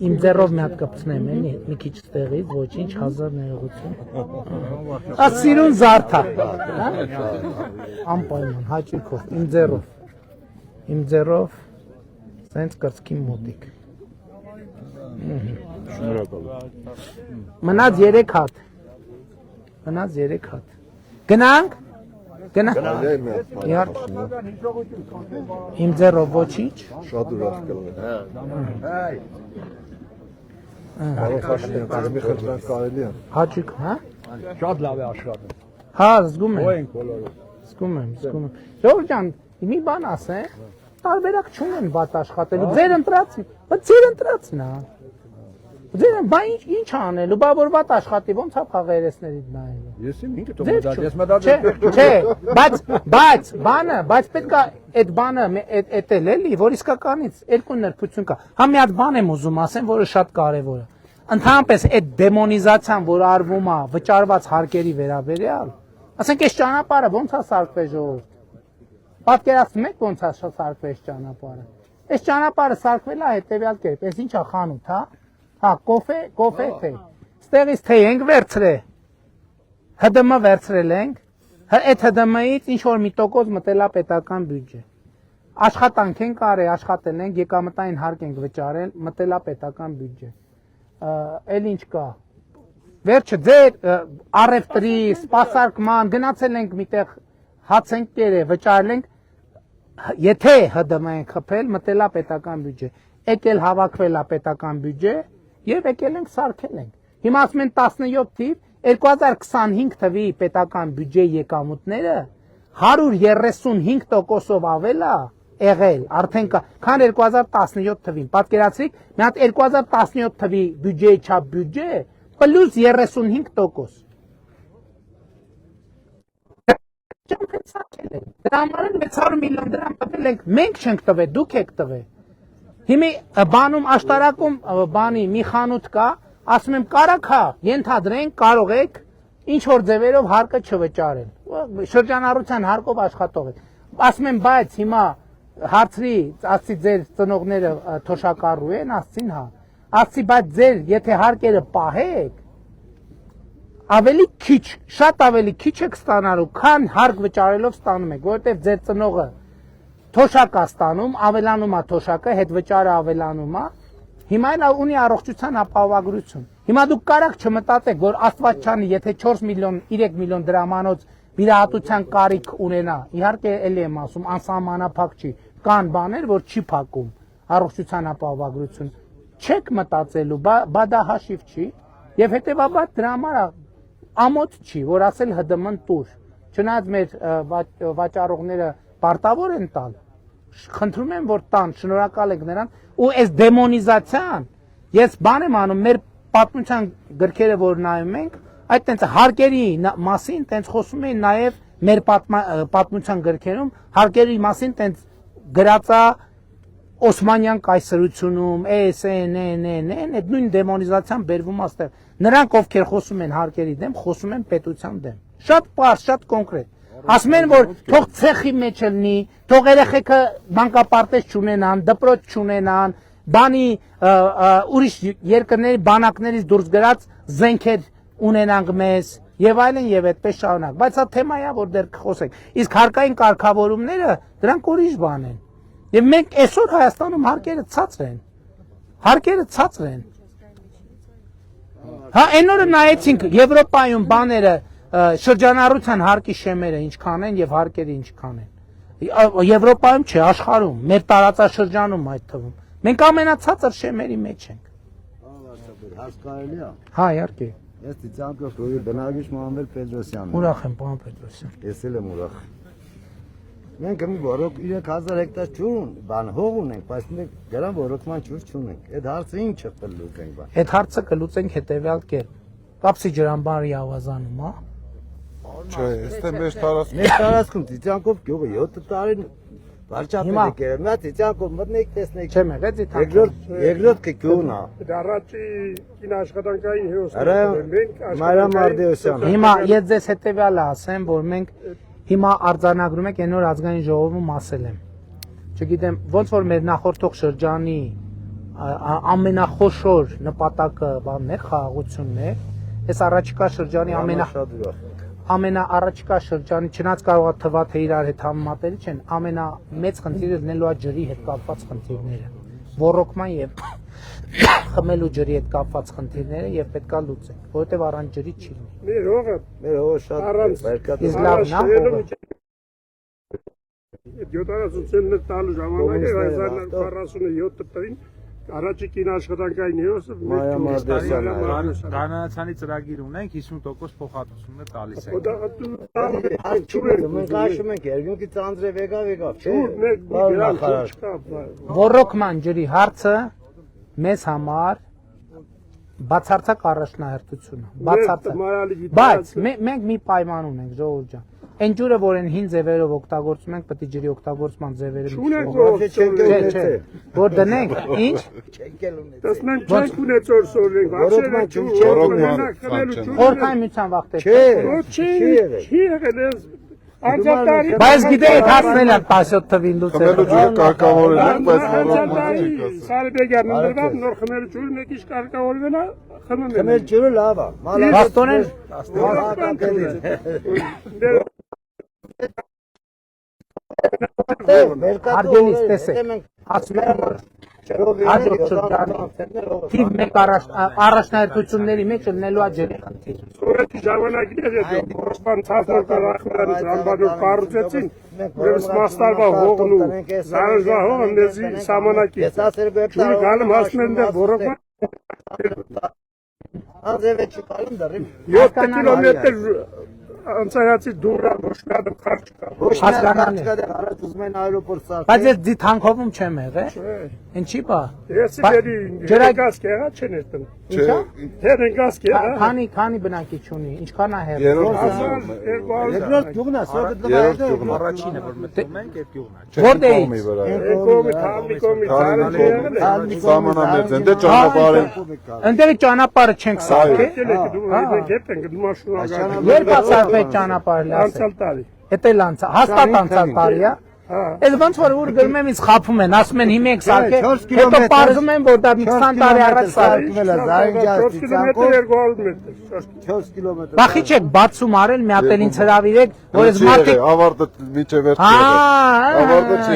Իմ ձեռով մի հատ կպցնեմ, էլի, մի քիչ ստեղից, ոչինչ, հազար ներողություն։ Սիրուն զարդա։ Անպայման, հաճույքով, իմ ձեռով, սենց կրծքի մոտիկ։ Մնաց 3 հատ։ Գնանք։ Իմ ձեռով ոչինչ։ Շատ ուրախ կլինի։ Հաճույք, հա։ Շատ լավ է աշխատում։ Հա, զգում եմ։ Զգում եմ։ Ժողովուրդ ջան, մի բան ասեմ, տարբերակ չունեն վատ աշխատելու։ Ձեր ընտրածն է։ Բա ինչ անելու, բա որ վատ աշխատի, ոնց է խաղերեսներից նայելու։ Ես իմ ինքը թող մտած, ես մտածել։ Չէ, բայց պետք է այդ բանը էտել էլի, որ իսկականից երկու նրբություն կա։ Հա մի հատ բան եմ ուզում ասեմ, որը շատ կարևոր է։ Ընդհանրապես այդ դեմոնիզացիան, որ արվում է վճարված հարկերի վերաբերյալ, ասենք այս ճանապարհը ոնց է սարքվել ժողովուրդ։ Պատկերացնում եք ոնց է սարքվել այս ճանապարհը։ Այս ճանապարհը սարքվել է հետևյալ կերպ, այս ի՞նչ է խանութ, հա։ Հա, կոֆե թե։ Ստեղից թե ենք վերցրել։ ՀԴՄ վերցրել ենք։ Այդ ՀԴՄ-ից ինչ որ մի տոկոս մտել է պետական բյուջե։ Աշխատանք ենք արել, աշխատել ենք, եկամտային հարկ ենք վճարել, մտել է պետական բյուջե։ Էլ ինչ կա։ Վերջը ձեր առևտրի, սպասարկման գնացել ենք միտեղ հաց ենք կերել, վճարել ենք։ Եթե ՀԴՄ ենք խփել, մտել է պետական բյուջե։ Եկել հավաքվել է պետական բյուջե եւ եկել ենք սարքել ենք։ Հիմա ասում են 17 թիվ 2025 թվի պետական բյուջեի եկամուտները 135%-ով ավել է եղել, արդեն կա, քան 2017 թվին։ Պատկերացրիք, մի հատ 2017 թվի բյուջեի չափ բյուջե պլյուս 35%։ Դրա համար 600 միլիոն դրամ տվել ենք, մենք չենք տվել, դուք եք տվել։ Հիմի բանում աշտարակում բանի մի խանութ կա, ասում եմ կարակ հա, ենթադրենք կարող եք ինչ որ ձևերով հարկը չվճարել։ Շրջանառության հարկով աշխատող են։ Ասում են, բայց հիմա հարցրի, ասցի ձեր ծնողները թոշակառու են, ասցին հա։ Ասցի, բայց ձեր եթե հարկերը պահեք, ավելի քիչ, շատ ավելի քիչ եք ստանալու, քան հարկ վճարելով ստանում եք, որովհետև ձեր ծնողը թոշակ է ստանում, ավելանում է թոշակը, հետ վճարը ավելանում է, հիմա էլ ունի առողջության ապահովագրություն։ Հիմա դուք կարաք չմտածեք, որ Աստված չանի, եթե 4 միլիոն, 3 միլիոն դրամանոց վիրահատության կարիք ունենա, իհարկե էլի եմ ասում, անսահմանափակ չի, կան բաներ, որ չի փակում առողջության ապահովագրություն, չեք մտածելու, բա դա հաշիվ չի, եւ հետեւաբար դրա համար ամոթ չի, որ ասել ՀԴՄ-ն տուր, չնայած մեր վաճառողները պարտավոր են տալ, խնդրում եմ, որ տան, շնորհակալ եք նրան, ու այս դեմոնիզացիան, ես բան եմ անում, մեր պատմության գրքերը, որ նայում ենք, այդ տենց հարկերի մասին տենց խոսում էին նաև մեր պատմության գրքերում, հարկերի մասին տենց գրածա Օսմանյան կայսրությունում, այդ նույն դեմոնիզացիան բերվում աստեղ։ Նրանք, ովքեր խոսում են հարկերի դեմ, խոսում են պետության դեմ։ Շատ պարզ, շատ կոնկրետ։ Ասում են, որ թող ցեխի մեջ լինի, թող երեխեքը մանկապարտեզ չունենան, դպրոց չունենան, բանի ուրիշ երկրների բանակներից դուրս գրած զենքեր ունենանք մեզ եւ այլն եւ այդպես շարունակ, բայց հա թեմա է, որ դեռ խոսենք։ Իսկ հարկային կարգավորումները դրանք ուրիշ բան են։ Եվ մենք այսօր Հայաստանում հարկերը ցածր են։ Հարկերը ցածր են։ Հա այն օրը նայեցինք Եվրոպայում բաները շրջանառության հարկի շեմերը ինչքան են եւ հարկերը ինչքան են։ Եվրոպայում չէ, աշխարհում, մեր տարածաշրջանում այդ թվում։ Մենք ամենացածր շեմերի մեջ ենք։ Հասկանալի է։ Հա, իհարկե։ Ես Տիցանկով ռոյի բնագիչ Մամվել Պետրոսյանն եմ։ Ուրախ եմ, պարոն Պետրոսյան։ Ես էլ եմ ուրախ։ Մենք մի որոք 3000 հեկտար ջուր բան հող ունենք, բայց մենք դրան որոքման ջուր չունենք։ Այդ հարցը ինչ է կլուծենք բան։ Այդ հարցը կլուծենք հետևյալ կերպ։ Կապսի ջրամբարի ավազանում, հա։ Չէ, այստեղ մեր տարածքում։ Մեր տարածքում Տիցանկով գյուղը 7 տարի վարչապետ է կերել։ Նա Տիցանկով մտնեք տեսնեք։ Չեմ եղել դի երկրորդ գյուղն է։ Դարաճի կին աշխատանքային Մարիամ Արդեոսյան։ Հիմա ես ձեզ հետևյալը ասեմ, որ մենք հիմա արձանագրում ենք այն օր ազգային ժողովում ասել եմ։ Չգիտեմ, ոնց որ մեր նախորդող շրջանի ամենախոշոր նպատակը բանն է, խաղաղությունն է, այս առաջիկա շրջանի ամենաառաջիկա շրջանի, չնայած կարող է թվա թե իրար հետ համեմատելի չեն, ամենամեծ խնդիրը լինելու է ջրի հետ կապված խնդիրները, ոռոգման եւ խմելու ջրի հետ կապված խնդիրները եւ պետքա լուծենք, որովհետեւ առանց ջրի չի լինի։ Մեր հողը շատ իսկ լավն է։ 70-ը տալու ժամանակ է 1947 թվականին առաջի կին աշխատանքային հերոսը Մարիամ Արդեոսյանն է։ Դանանացանի ծրագիր ունենք 50% փոխհատուցումներ տալիս ենք։ Մենք հաշվում ենք երկնքի ծանձրը եկավ։ Ոռոգման ջրի հարցը մեզ համար բացարձակ առաջնահերթություն է։ Բացարձակ։ Բայց մենք մի պայման ունենք, ժողովուրդ ջան։ Այն ջուրը, որ են հին ձևերով օգտագործում ենք, պետք է ջրի օգտագործման ձևերը որ դնենք, ինչ։ Տեսնենք չենք ունեցող սորենք, Խորհրդային միության վախտեր։ չի եղել Բայց գիտե այդ հասնել են 17 թվին լուծել։ Խմելու ջուրը կարգավորել ենք, բայց ոռոգման չի։ Սարիբեգյանն ընդրված նոր խմելու ջուրը մեկ ինչ կարգավորվել է, խմում են։ Խմել ջուրը լավ է։ Բաստոնեն Արգելից տեսեք, ասում եմ, որ հաջորդ շրջանի թիվ մեկ առաջնահերթությունների մեջ լինելու է ջրի խնդիր։ Սովետի ժամանակին էր որոշման ցածր կարգավորած անբարոյ կառուցեցին, ուրեմն մաստարվա հողն ու զարժվա հողը նեզի սահմանակի։ Ջուրը գալում հասնում են դեռ ոռոգման։ Անձևը չկալում դեռ։ 7 կիլոմետր անցայացի դուրը ոչ մի հատ խարճ կա։ Հասկանալի։ Առաջ ուզում են այրոպորտ սարքել։ Բայց ես դիթանքովում չեմ եղել։ Ինչի՞ բա։ Ես դերի ջրակաս կեղա չեն էտն։ Ինչա։ Թերենգաս կեղա։ Քանի բնակիչ ունի, ինչքան է հեռ։ Երկրորդ գյուղն է, սոկը դվա Առաջինը որ մտնում ենք այդ գյուղն է։ Որտե՞ից։ Կոմի թալնի Սամանամերձ են, դե ճանապարհ Ընդեղի ճանապարհը չենք սարքել։ Երբ ասարվեց ճանապարհը լասը։ Անցյալ տարի։ Էդ էլ անցա, հաստատ անցյալ տարի է։ Այս ոնց որ ուր գրում եմ ինձ խափում են, ասում են հիմա եք սարքել, հետո պարզում են որ դա մի 20 տարի առաջ սարքվել է, 4 կիլոմետր։ Բախի չեք բացում արել, մի հատ էլ ինձ հրավիրեք, որ այս մարդիկ ավարտը միջև վերջ։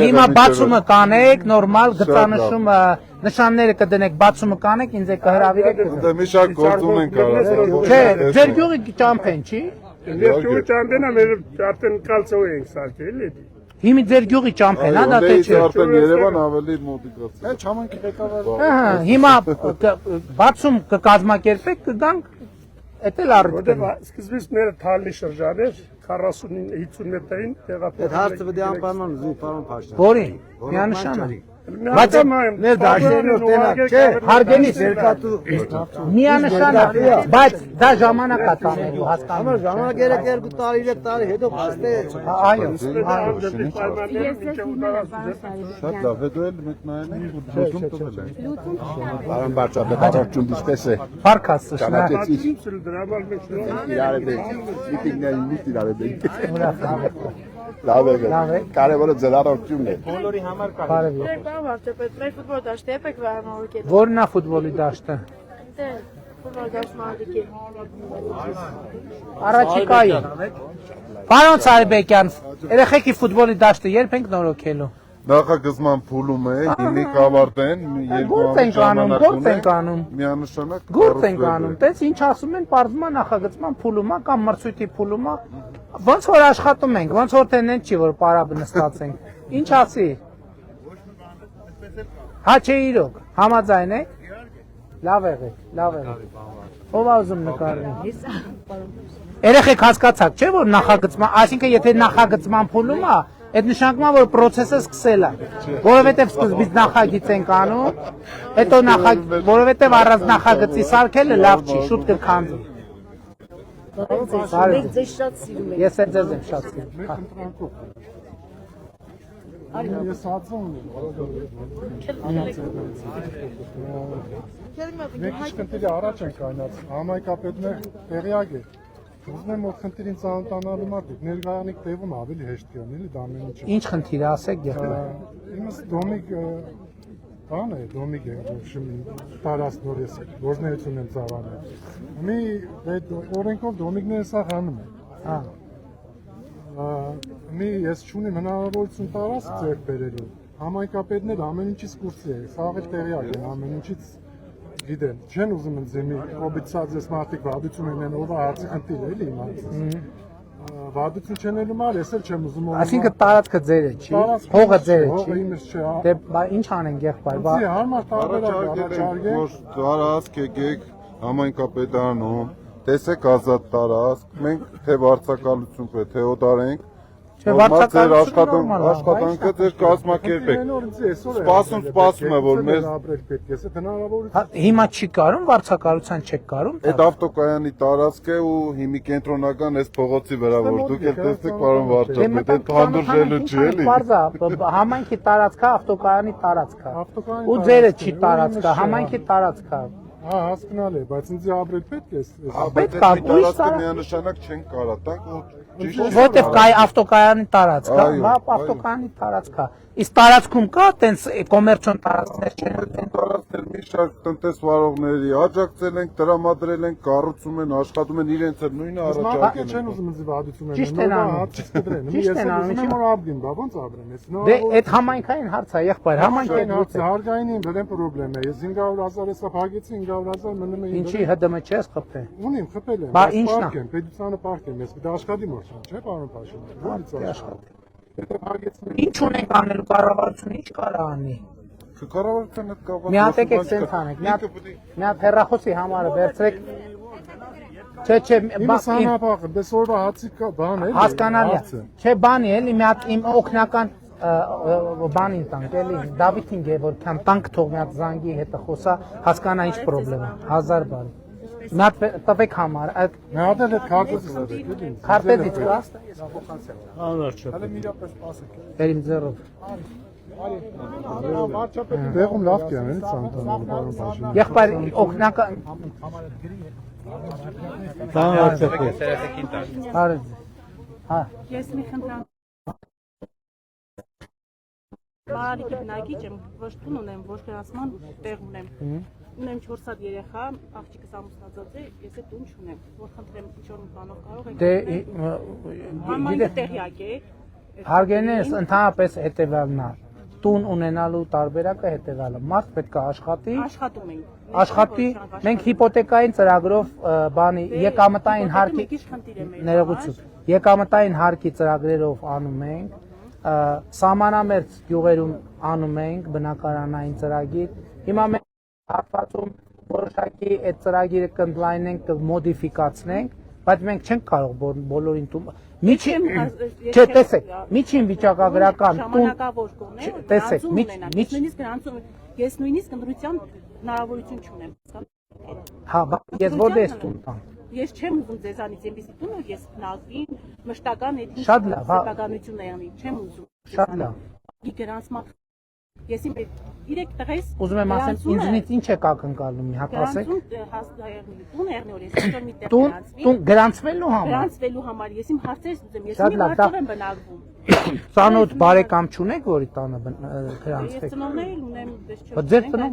Հիմա բացումը կանեք, նորմալ գծանշումը, նշանները կդնեք, բացումը կանեք, ինձ եք կհրավիրեք։ Դե մի շարք գործում ենք արած։ Չէ, ձեր գյուղի ճամփեն չի։ Երկու ճամփենը մեր արդեն կալցով ենք սարքել էլի։ Հիմի ձեր գյուղի ճամփեն, հա, դա թե չէ։ Արդեն Երևան ավելի մոտիկացել։ Հենց համանքի ղեկավարը։ Ահա, հիմա բացում կկազմակերպեք, կգանք, էդ էլ առիթ է։ Սկզբից մեր թալի շրջան էր 40-50 մետրին տեղափոխել։ Այդ հարցը պետք է անպայման ուզի պարոն Փաշյան։ Որին։ Միանշանը։ Բայց մեր դաշտերն ու տենակ, չէ, հարգելի երկաթու միանշանը, բայց դա ժամանակ է տանելու, հասկանում Համար ժամանակ 2 տարի, 3 տարի հետո փաստե։ Այո, Շատ լավ, հետո էլ մենք նայել ենք ու լուծում տվել ենք։ Պարոն վարչապետ, առողջություն ինչպես է։ Փառքած շնորհակալ։ Լավ է։ Կարևորը ձեր առողջությունն է։ Բոլորի համար կա։ Բարևի։ Պարոն վարչապետ, մեր ֆուտբոլ դաշտը եք վարմավորել։ Որն է ֆուտբոլի դաշտը։ Ֆուտբոլ դաշտ մարտիկի։ Առաջիկային։ Պարոն Սարիբեկյան, երեխեքի ֆուտբոլի դաշտը երբ ենք նորոգելու։ Նախագծման փուլում է, հիմիկ ավարտեն, Գործ ենք անում։ Միանշանակ Գործ ենք անում։ Տես ինչ ասում են, պարզվում է նախագծման փուլում է կամ մրցույթի փուլում է։ Ոնց որ աշխատում ենք, ոնց որ թե նենց չի որ պարապ նստած ենք։ Ինչ ասի։ Հա չէ իրոք, համաձայն եք։ Լավ եղեք։ Ով է ուզում նկարվի։ Երեխեք հասկացաք, չէ՞ որ նախագծման, այսինքն եթե նախագծման փուլում է, այդ նշանակում է որ process-ը սկսել է։ Որովհետև սկզբից նախագիծ ենք անում, հետո որովհետև առանց նախագծի սարքելը լավ չի, շուտ կքանդվի։ Մենք ձեզ շատ սիրում ենք։ Ես էլ ձեզ եմ շատ սիրում։ Ես հացում եմ։ Մենք քննի առաջ ենք կայնած, համայնքապետն է տեղյակ է։ Ուզում եմ որ խնդիրին ծանոթանալու մարդիկ ներկայանիկ տևում ավելի հեշտ կան, էլի դա ամեն ինչը։ Ինչ խնդիր է, ասեք եղել։ Իմս դոմիկ բան է, դոմիկ է, տարած նոր ես գործնեություն եմ ծավալել։ Մի օրենքով դոմիկները սա հանում են։ Հա։ Մի ես չունեմ հնարավորություն տարած ձեռք բերելու։ Համայնքապետն էլ ամեն ինչից կուրսի է, սա էլ տեղյակ են ամեն ինչից գիտեն, չեն ուզում են ձեմի կոբիցած ես մարդիկ վադություն են ով հարցի խնդիր է էլի իմացած։ Վադություն չեն ելում այլ ես էլ չեմ ուզում։ Այսինքն տարածքը ձեր է, չի։ Հողը ձեր է, չի։ Հողը իմս չէ, հա։ Դե ինչ անենք եղբայր, բա։ Հարմար տարբերակ որ տարածք եկեք համայնքապետարանում, տեսեք ազատ տարածք, մենք թե վարձակալություն պետք թե օտարենք, Չէ, վարձակալությունը աշխատանքը ձեր կազմակերպեք։ Սպասում է որ մեզ հիմա չի կարում վարձակալության չեք կարում։ Այդ ավտոկայանի տարածք է ու հիմի կենտրոնական այս փողոցի վրա որ դուք էլ տեսեք պարոն վարչապետ, այդ հանդուրժելու չի էլի։ Բարձա, համայնքի տարածքա, ավտոկայանի տարածքա։ Ու ձերը չի տարածքա, համայնքի տարածքա։ Հա, հասկանալ է, բայց ինձ ապրել պետք է։ Պետք է տարածքը միանշանակ չեն կարա տանք ու Որտեվ կա ավտոկայանի տարածքա, բա ավտոկայանի տարածքա։ Իսկ տարածքում կա տենց կոմերցիոն տարածքներ չեն։ Տարածքներ մի շարք տնտեսվարողների աջակցել ենք, տրամադրել ենք, կառուցում են, աշխատում են իրենց էլ նույնը առաջարկել են։ Չեն ուզում ինձ վադություն Ճիշտ են անում։ Ես ուզում եմ որ ապրեմ, բա ոնց ապրեմ ես։ Դե այդ համայնքային հարց է, եղբայր, համայնքային հարց է։ Հարգային եմ, դրեմ խնդրեմ է։ Ես 500,000 հեսա փակեցի, 500,000 մնում է։ Ինչի ՀԴՄ չես խփել։ Ունիմ խփել եմ։ Բա ինչն է։ Պետությանը պարտեմ, ես դա աշխատի մոռան, չէ՞ պարոն Փաշյան։ Ո՞նց աշխատի։ Ինչ ունենք անելու կառավարությունը ինչ կարա անի։ Կառավարությունը հետ կապված։ Մի հատ եկեք սենց անեք, մի հատ հեռախոսի համարը վերցրեք։ Չէ, Իմս անապաղը, բես օրվա հացի կա, բան է։ հասկանալի է։ Չէ, բանի էլի մի հատ իմ օգնական բանին տանք, էլի Դավիթին Գևորգյան տանք թող մի հատ զանգի հետը խոսա, հասկանա ինչ պրոբլեմա, 1000 բարի։ Մի հատ տվեք համար, այդ Մի հատ էլ այդ քարտեզը դեք, էլի։ քարտեզից կա։ Անարչա։ Հələ մի դեպս սպասեք։ Բերիմ ձեռով։ Տեղում լավ կան, էլի ցանտանալը, բարոն Փաշինյան։ Եղբայր օգնական Արդ։ Հա։ Ես մի խնդրեմ Բարիկի բնակիչ եմ, ոչ տուն ունեմ, ոչ գրանցման տեղ ունեմ։ Ունեմ 4 հատ երեխա, աղջիկս ամուսնացած է, ես է տուն չունեմ։ Որ խնդրեմ ինչ-որ մի բանով կարող եք։ Դե Համայնքի տեղյակ է։ Հարգենես ընդհանրապես հետևյալն է։ Տուն ունենալու տարբերակը հետևյալը։ Մարդ պետք է աշխատի։ Աշխատում ենք։ Աշխատի, մենք հիպոթեկային ծրագրով բանի եկամտային հարկի ներողություն, եկամտային հարկի ծրագրերով անում ենք, սահմանամերձ գյուղերում անում ենք բնակարանային ծրագիր։ Հիմա մենք հատվածում որոշակի այդ ծրագիրը կընդլայնենք, կմոդիֆիկացնենք, բայց մենք չենք կարող բոլորին տուն Միջին, չէ, տեսեք, միջին վիճակագրական տուն, տեսեք, նույնիսկ գրանցում, ես նույնիսկ ընտրության հնարավորություն չունեմ, հա, ես որտե՞ս տուն տան։ Ես չեմ ուզում ձեզանից այնպիսի տուն, որ ես քնազգին, մշտական Շատ լավ, հա։ հետագանություն անի, չեմ ուզում։ Շատ լավ։ Գրանցման Ես իմ 3 տղես Ուզում եմ ասեմ, ինձնից ինչ եք ակնկալում, մի հատ ասեք։ Տուն եղնի որ ես ինչ-որ մի տեղ Տուն գրանցվելու համար։ Գրանցվելու համար ես իմ հարցերս ուզեմ, ես իմ հարցով եմ բնակվում։ Ծանոթ բարեկամ չունեք, որի տանը գրանցվեք։ Ես ծնողներ ունեմ, դες չեմ։ Բայց ձեր ծնող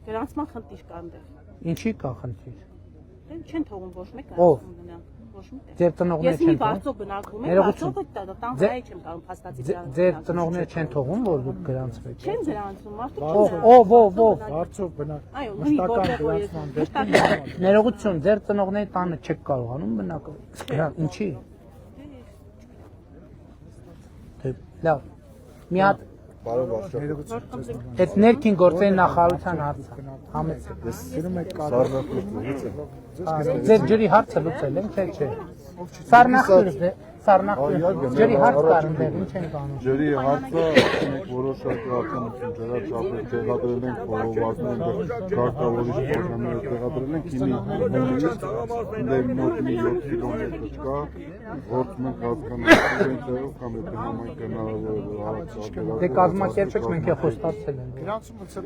գրանցման խնդիր կա այնտեղ։ Ինչի կա խնդիր։ Չեն թողում ոչ մեկ Ով։ գրանցում ոչ միտեղ։ Ձեր ծնողները չեն թողում։ Ես մի վարձով բնակվում եմ, վարձով տան հայ չեմ կարող փաստացի գրանցել։ Ձեր ծնողները չեն թողում, որ դուք գրանցվեք։ Չեն գրանցում, մարդիկ ով։ Վարձով բնակ։ Այո, նույն որտեղ Ներողություն, ձեր ծնողների տանը չեք կարողանում բնակվել։ Ինչի։ Լավ։ Մի հատ Բարոն Վարչապետ։ Այդ ներքին գործերի նախարարության հարցը համեցեք։ Ես սիրում եք սառնակույրից։ Ձեր ջրի հարցը լուծել եմ, չէ։ Սառնակույր, ջրի հարց կար այնտեղ, ինչ են անում։ Ջրի հարցը մենք որոշակի արտոնություն ջրաչափեր տեղադրել ենք, խորովակներ, կարգավորիչ պրոգրամներ տեղադրել ենք, հիմի նույնիսկ մոտ 7 կիլոմետր կա, որ մենք հասկանանք այնտեղով կամ եթե համայնքը հնարավոր Դե կազմակերպեք մենք է խոստացել ենք։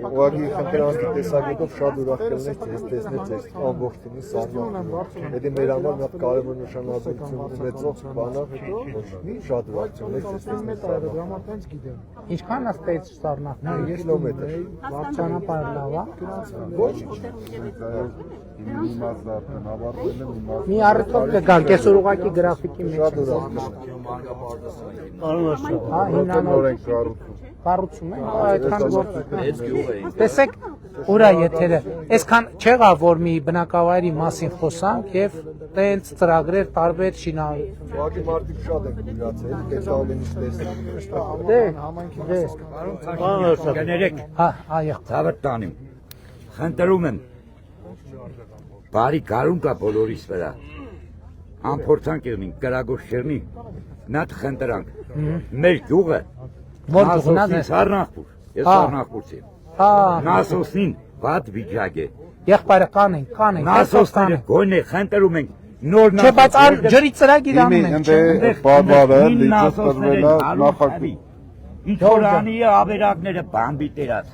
Ուղղակի խնդրանքի տեսակետով շատ ուրախ կլինենք ձեզ տեսնել ձեզ ամբողջ թիմի սառնակում։ Դա մեր համար մի հատ կարևոր նշանակություն ունեցող բան է, շատ ուրախ ենք ձեզ տեսնել։ Դրամատենց գիտեմ։ Ինչքան է ստեյց սառնակը։ 2 կիլոմետր։ Ճանապարհը լավ է։ Ոչինչ։ Մի առիթով կգանք, այսօր ուղղակի գրաֆիկի մեջ։ Շատ ուրախ Արմաշ։ Հա, հիմնանոր կառուցում են, այդքան գործ։ Տեսեք, ուրա եթերը։ Այսքան չեղա որ մի բնակավայրի մասին խոսանք եւ տենց ծրագրեր տարբեր շինարարություն։ Ուղղակի մարդիկ շատ են գուրացել, պետք է ամեն ինչ տեսնել։ Դե, համայնքի Կներեք, հա, այո։ ցավը տանիմ։ Խնդրում եմ։ Բարի գարուն կա բոլորիս վրա։ Ամփորձանք եղնին, կրագոշ չերնի։ Նատ խնդրանք։ Մեր գյուղը Որ գտնած է։ Սառնախպուր։ Ես Սառնախպուրցի եմ։ Հա, Նասոսին վատ վիճակ է։ եղբայրը կանենք։ Նասոսները գոնե խնդրում ենք նոր Չէ, բայց ջրի ծրագիր անում ենք։ Իմ պատվարը լիճը տրվել է նախագծի։ Ինչ որ անի ավերակները բամբի տերած։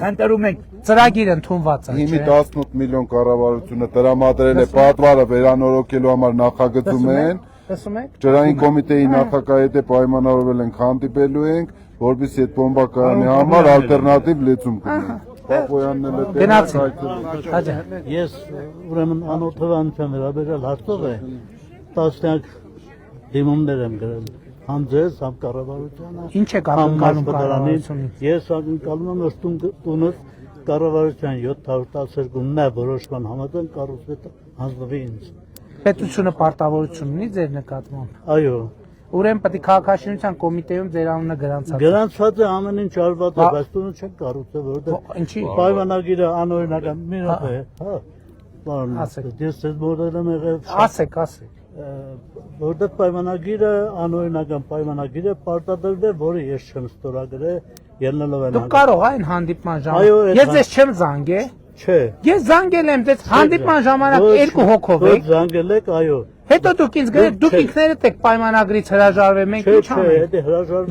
Խնդրում ենք ծրագիր ընդունված է։ Հիմի 18 միլիոն կառավարությունը տրամադրել է պատվարը վերանորոգելու համար նախագծում են։ Տեսում եք։ Ջրային կոմիտեի նախագահի հետ պայմանավորվել ենք հանդիպելու ենք, որպեսզի այդ բոմբակայանի համար ալտերնատիվ լուծում կունենանք։ Պապոյանն էլ Գնացին։ Ես ուրեմն անօթովանության վերաբերյալ հարցով է տասնյակ դիմումներ եմ գրել։ Համ ձեզ, համ կառավարությանը։ Ինչ եք ակնկալում կառավարությունից։ Ես ակնկալում եմ որ տունս կառավարության 712-ն է որոշման համաձայն կառուցվեց հանձնվի ինձ։ Պետությունը պարտավորություն ունի ձեր նկատմամբ։ Այո։ Ուրեմն պետք է քաղաքաշինության կոմիտեում ձեր անունը գրանցած։ Գրանցված է ամեն ինչ արված է, բայց տունը չեն կառուցել, որովհետև Ինչի։ պայմանագիրը անօրինական մի րոպե, հա։ Պարոն, ես ձեզ մոդել եմ եղել Ասեք, ասեք։ Որտեղ պայմանագիրը անօրինական պայմանագիր է պարտադրվել, որը ես չեմ ստորագրել ելնելով են։ Դուք կարող այն հանդիպման ժամանակ։ Ես ձեզ չեմ զանգել։ Չէ։ Ես զանգել եմ ձեզ հանդիպման ժամանակ 2 հոգով եք։ Դուք զանգել եք, այո։ Հետո դուք ինձ գրեք, դուք ինքներդ եք պայմանագրից հրաժարվել, մենք ինչ անենք։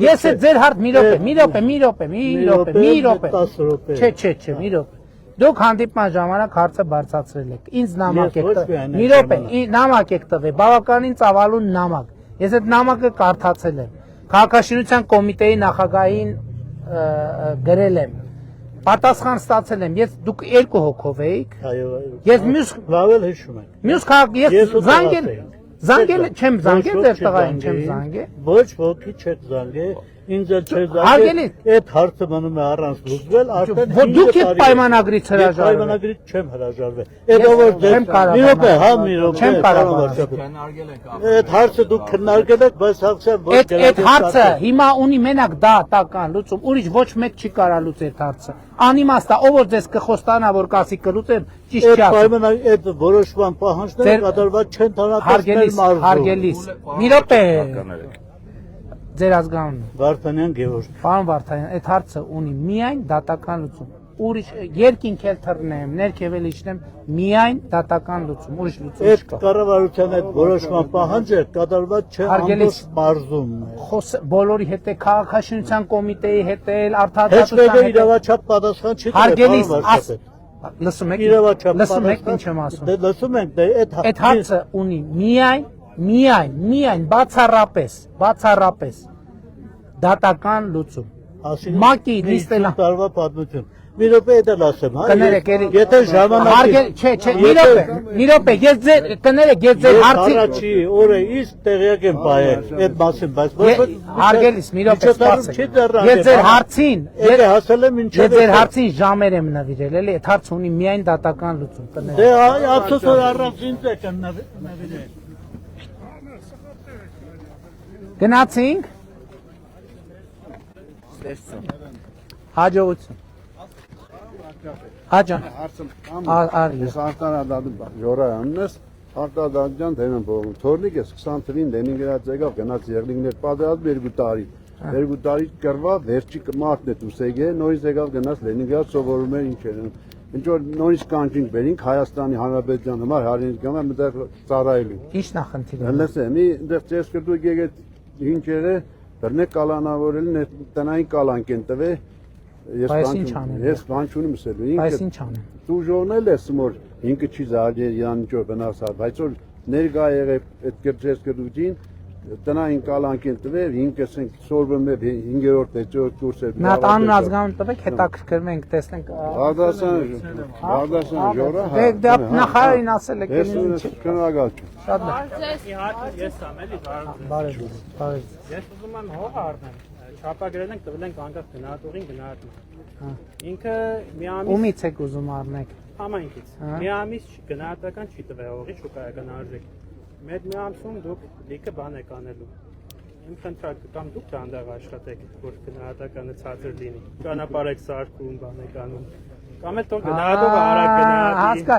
Ես է ձեր հարց մի րոպե։ Չէ, մի րոպե։ Դուք հանդիպման ժամանակ հարցը բարձրացրել եք։ Ինձ նամակ եք տվել։ Մի րոպե, նամակ եք տվել, բավականին ծավալուն նամակ։ Ես այդ նամակը կարդացել եմ։ Քաղաքաշինության կոմիտեի նախագահին գրել եմ։ Պատասխան ստացել եմ։ Ես դուք 2 հոգով էիք։ Այո։ Ես մյուս լավել հիշում եմ։ Մյուս ես զանգել չեմ զանգել ձեր տղային չեմ զանգել։ Ոչ ոքի չեք զանգել։ Ինձ էլ չէ զանգել։ Այդ հարցը մնում է առանց լուծվել, արդեն դուք եք պայմանագրից հրաժարվել։ Պայմանագրից չեմ հրաժարվել։ Այդ ով չեմ կարող։ Մի րոպե, հա, մի րոպե։ Չեմ կարող։ Այդ հարցը դուք քննարկել եք, բայց հաղթել ոչ այդ հարցը հիմա ունի մենակ դատական լուծում, ուրիշ ոչ մեկ չի կարող լուծել այդ հարցը։ Անիմաստ է, ով որ ձեզ կխոստանա, որ կասի կլուծեմ, ճիշտ չի ասում։ Պայմանագիր այդ որոշման պահանջները կատարված չեն հարգելիս, հարգելիս։ Մի րոպե։ Ձեր ազգանունը։ Վարդանյան Գևորգ։ Պարոն Վարդանյան, այդ հարցը ունի միայն դատական լուծում։ Ուրիշ երկինք էլ թռնեմ, ներքև էլ իջնեմ, միայն դատական լուծում, ուրիշ լուծում չկա։ չկա։ Այդ կառավարության այդ որոշման պահանջը կատարված չէ ամբողջ մարզում։ Բոլորի հետ է քաղաքաշինության կոմիտեի հետ էլ, Հետ արդարադատության հետ։ իրավաչափ պատասխան չի Հարգելիս, լսում եք, լսում եք ինչ եմ ասում։ Դե լսում ենք, դե այդ հարցը ունի միայն բացառապես դատական լուծում։ Մակի նիստելա տարվա պատմություն։ Մի րոպե էլ ասեմ, հա։ Կներեք, եթե ժամանակի չէ, մի րոպե, ես ձեր կներեք, ես ձեր հարցի առաջի օրը իսկ տեղյակ եմ բայել այդ մասին, բայց հարգելիս, մի րոպե սպասեք։ Ես ձեր հարցին, հասել եմ ինչու։ Ես ձեր հարցին ժամեր եմ նվիրել, էլի, այդ հարցը ունի միայն դատական լուծում, կներեք։ Դե ափսոս որ առանց ինձ եք նվիրել։ Գնացինք։ Հաջողություն։ Հաջան։ Ես արտարադատում ժորայանն ես, արտարադատյան թեմեն բողում։ Թորնիկ ես 20 թվին Լենինգրադ եկավ, գնաց եղլինգներ պատերազմ 2 տարի։ 2 տարի կրվա, վերջի մարտն է դուսեգե, նորից եկավ գնաց Լենինգրադ սովորում էր ինչ էր։ Ինչ որ նորից կանչինք բերինք Հայաստանի Հանրապետության համար հարինք գամ մտեղ ծառայելու։ Ինչ նախնդիրը։ Լսեմ, այնտեղ ծես կրտուկ եկեք ինչերը դրնեք կալանավորելին տնային կալանք են տվել։ Ես բան չունեմ ասելու։ Բայց ինչ անեմ։ Դու ժողնել ես որ ինքը չի զարգել իրան ինչ որ վնասա, բայց որ ներկա եղել այդ կրծես կրտուկին տնային կալանք են տվել, ինքս ենք սորվում է 5-րդ 6-րդ կուրսեր։ Նա տանուն ազգանուն տվեք, հետաքրքրվում ենք, տեսնենք։ Աղդասան ժորա։ Դե նախարարին ասել եք ինչ։ Քննարկալ છું։ Շատ լավ։ Ես եմ էլի բարև։ Ես ուզում եմ հողը առնեմ։ Չափագրել ենք, տվել ենք անկախ գնահատողին գնահատում։ Ինքը մի ամիս Ումից եք ուզում առնեք։ Համայնքից։ Մի ամիս գնահատական չի տվել հողի շուկայական արժեք։ Մեկ մի ամսում դուք լիքը բան եք անելու։ Իմ խնդրակը կամ դուք դանդաղ աշխատեք, որ գնահատականը ցածր լինի։ Ճանապարհ եք սարքում, բան եք անում։ Կամ էլ թող գնահատողը արագ գնահատի։ Հասկա,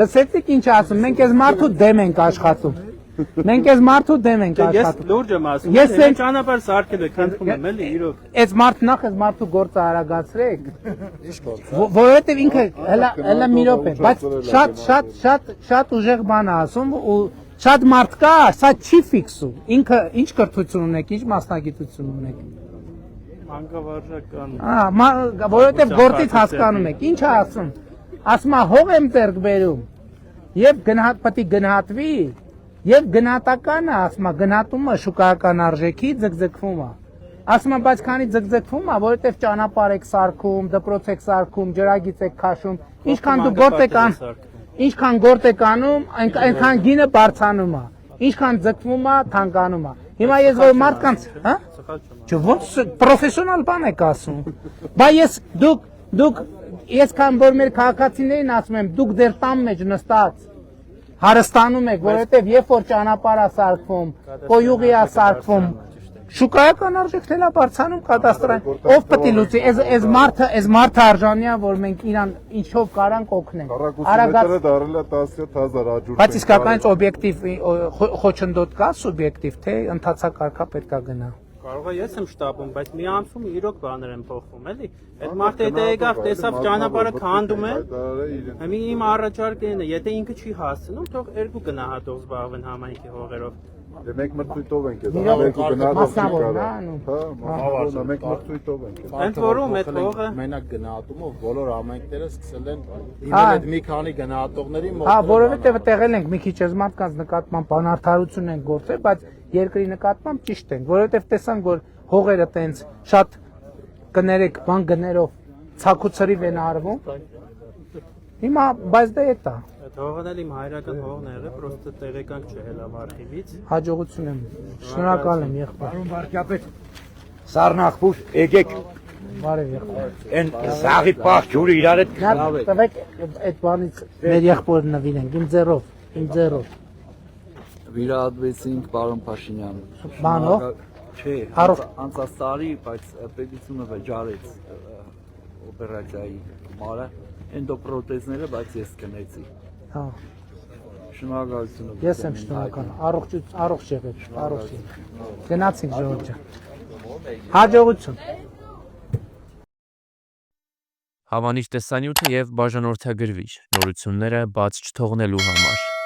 լսեցիք ինչ ասում։ Մենք այս մարդու դեմ ենք աշխատում։ Մենք այս մարդու դեմ ենք աշխատում։ Ես լուրջ եմ ասում։ Ես ճանապարհ սարքել եք, խնդրում եմ, էլի իրոք։ Այս մարդու գործը արագացրեք։ Որովհետև ինքը հələ մի րոպե, բայց շատ ուժեղ բան է ասում ու շատ մարդ կա, սա չի ֆիքսում։ Ինքը ինչ կրթություն ունեք, ինչ մասնագիտություն ունեք։ Մանկավարժական։ Որովհետև գործից հասկանում եք, ինչ է ասում։ Ասում է հող եմ ձեռք բերում։ Եվ պետք է գնահատվի։ Եվ գնահատականը, ասում է, գնահատումը շուկայական արժեքի ձգձգվում է։ Ասում է, բայց քանի ձգձգվում է, որովհետև ճանապարհ եք սարքում, դպրոց եք սարքում, ջրագիծ եք քաշում, ինչքան գործ եք անում, այնքան գինը բարձրանում է, ինչքան ձգվում է, թանկանում է։ Հիմա ես որ մարդկանց, հա? Ոնց պրոֆեսիոնալ բան եք ասում։ Բայց ես քան որ մեր քաղաքացիներին ասում եմ, դուք դեռ տան մեջ նստած հարստանում եք, որովհետև երբ որ ճանապարհ է սարքվում, կոյուղի է սարքվում, Շուկայական արժեքն է բարձանում կադաստրային։ Ով պետք է լուծի, այս մարդը արժանի է, որ մենք իրան ինչով կարանք օգնենք։ Արագացիները դարել է 17000 աջուր։ Բայց իսկականից օբյեկտիվ խոչընդոտ կա, սուբյեկտիվ, թե ընթացակարգա պետք է գնա։ Կարող է ես եմ շտապում, բայց մի ամսում իրոք բաներ են փոխվում, էլի։ Այդ մարդը եթե եկավ, տեսավ ճանապարհը քանդում է, հիմա իմ առաջարկն է, եթե ինքը չի հասցնում, թող երկու գնահատող զբաղվեն համայնքի հողերով։ Դե մենք մրցույթով ենք ես, մենք գնահատող մենք մրցույթով ենք։ Ընդ որում այդ հողը մենակ գնահատումով բոլոր համայնքները սկսել են դիմել այդ մի քանի գնահատողների մոտ։ Հա, որովհետև տեղել ենք մի քիչ այս մարդկանց նկատմամբ անարդարություն են գործել, բայց երկրի նկատմամբ ճիշտ ենք, որովհետև տեսանք, որ հողերը տենց շատ կներեք բան գներով ցակուցրիվ են արվում։ Հիմա բայց դա է դա։ Այդ հողն էլ իմ հայրական հողն է եղել, պրոստը տեղեկանք չհելավ արխիվից։ Հաջողություն եմ։ Շնորհակալ եմ եղբայր։ Պարոն վարչապետ, Սառնախբուր, եկեք։ Բարև եղբայր։ Այն սաղի պահ ջուրը իրար հետ տվեք այդ բանից մեր եղբորը նվիրենք, իմ ձեռով։ Վիրահատվեցինք պարոն Փաշինյան։ Բանով։ Չէ, անցած տարի, բայց պետությունը վճարեց օպերացիայի գումարը, էնդոպրոթեզները, բայց ես կնեցի։ Հա։ Շնորհակալություն։ Ես եմ շնորհակալ։ Առողջ եղեք, առողջ եղեք։ Գնացինք Ժորժը։ Հաջողություն։ Հավանիչ տեսանյութը եւ բաժանորդագրվիչ նորությունները բաց չթողնելու համար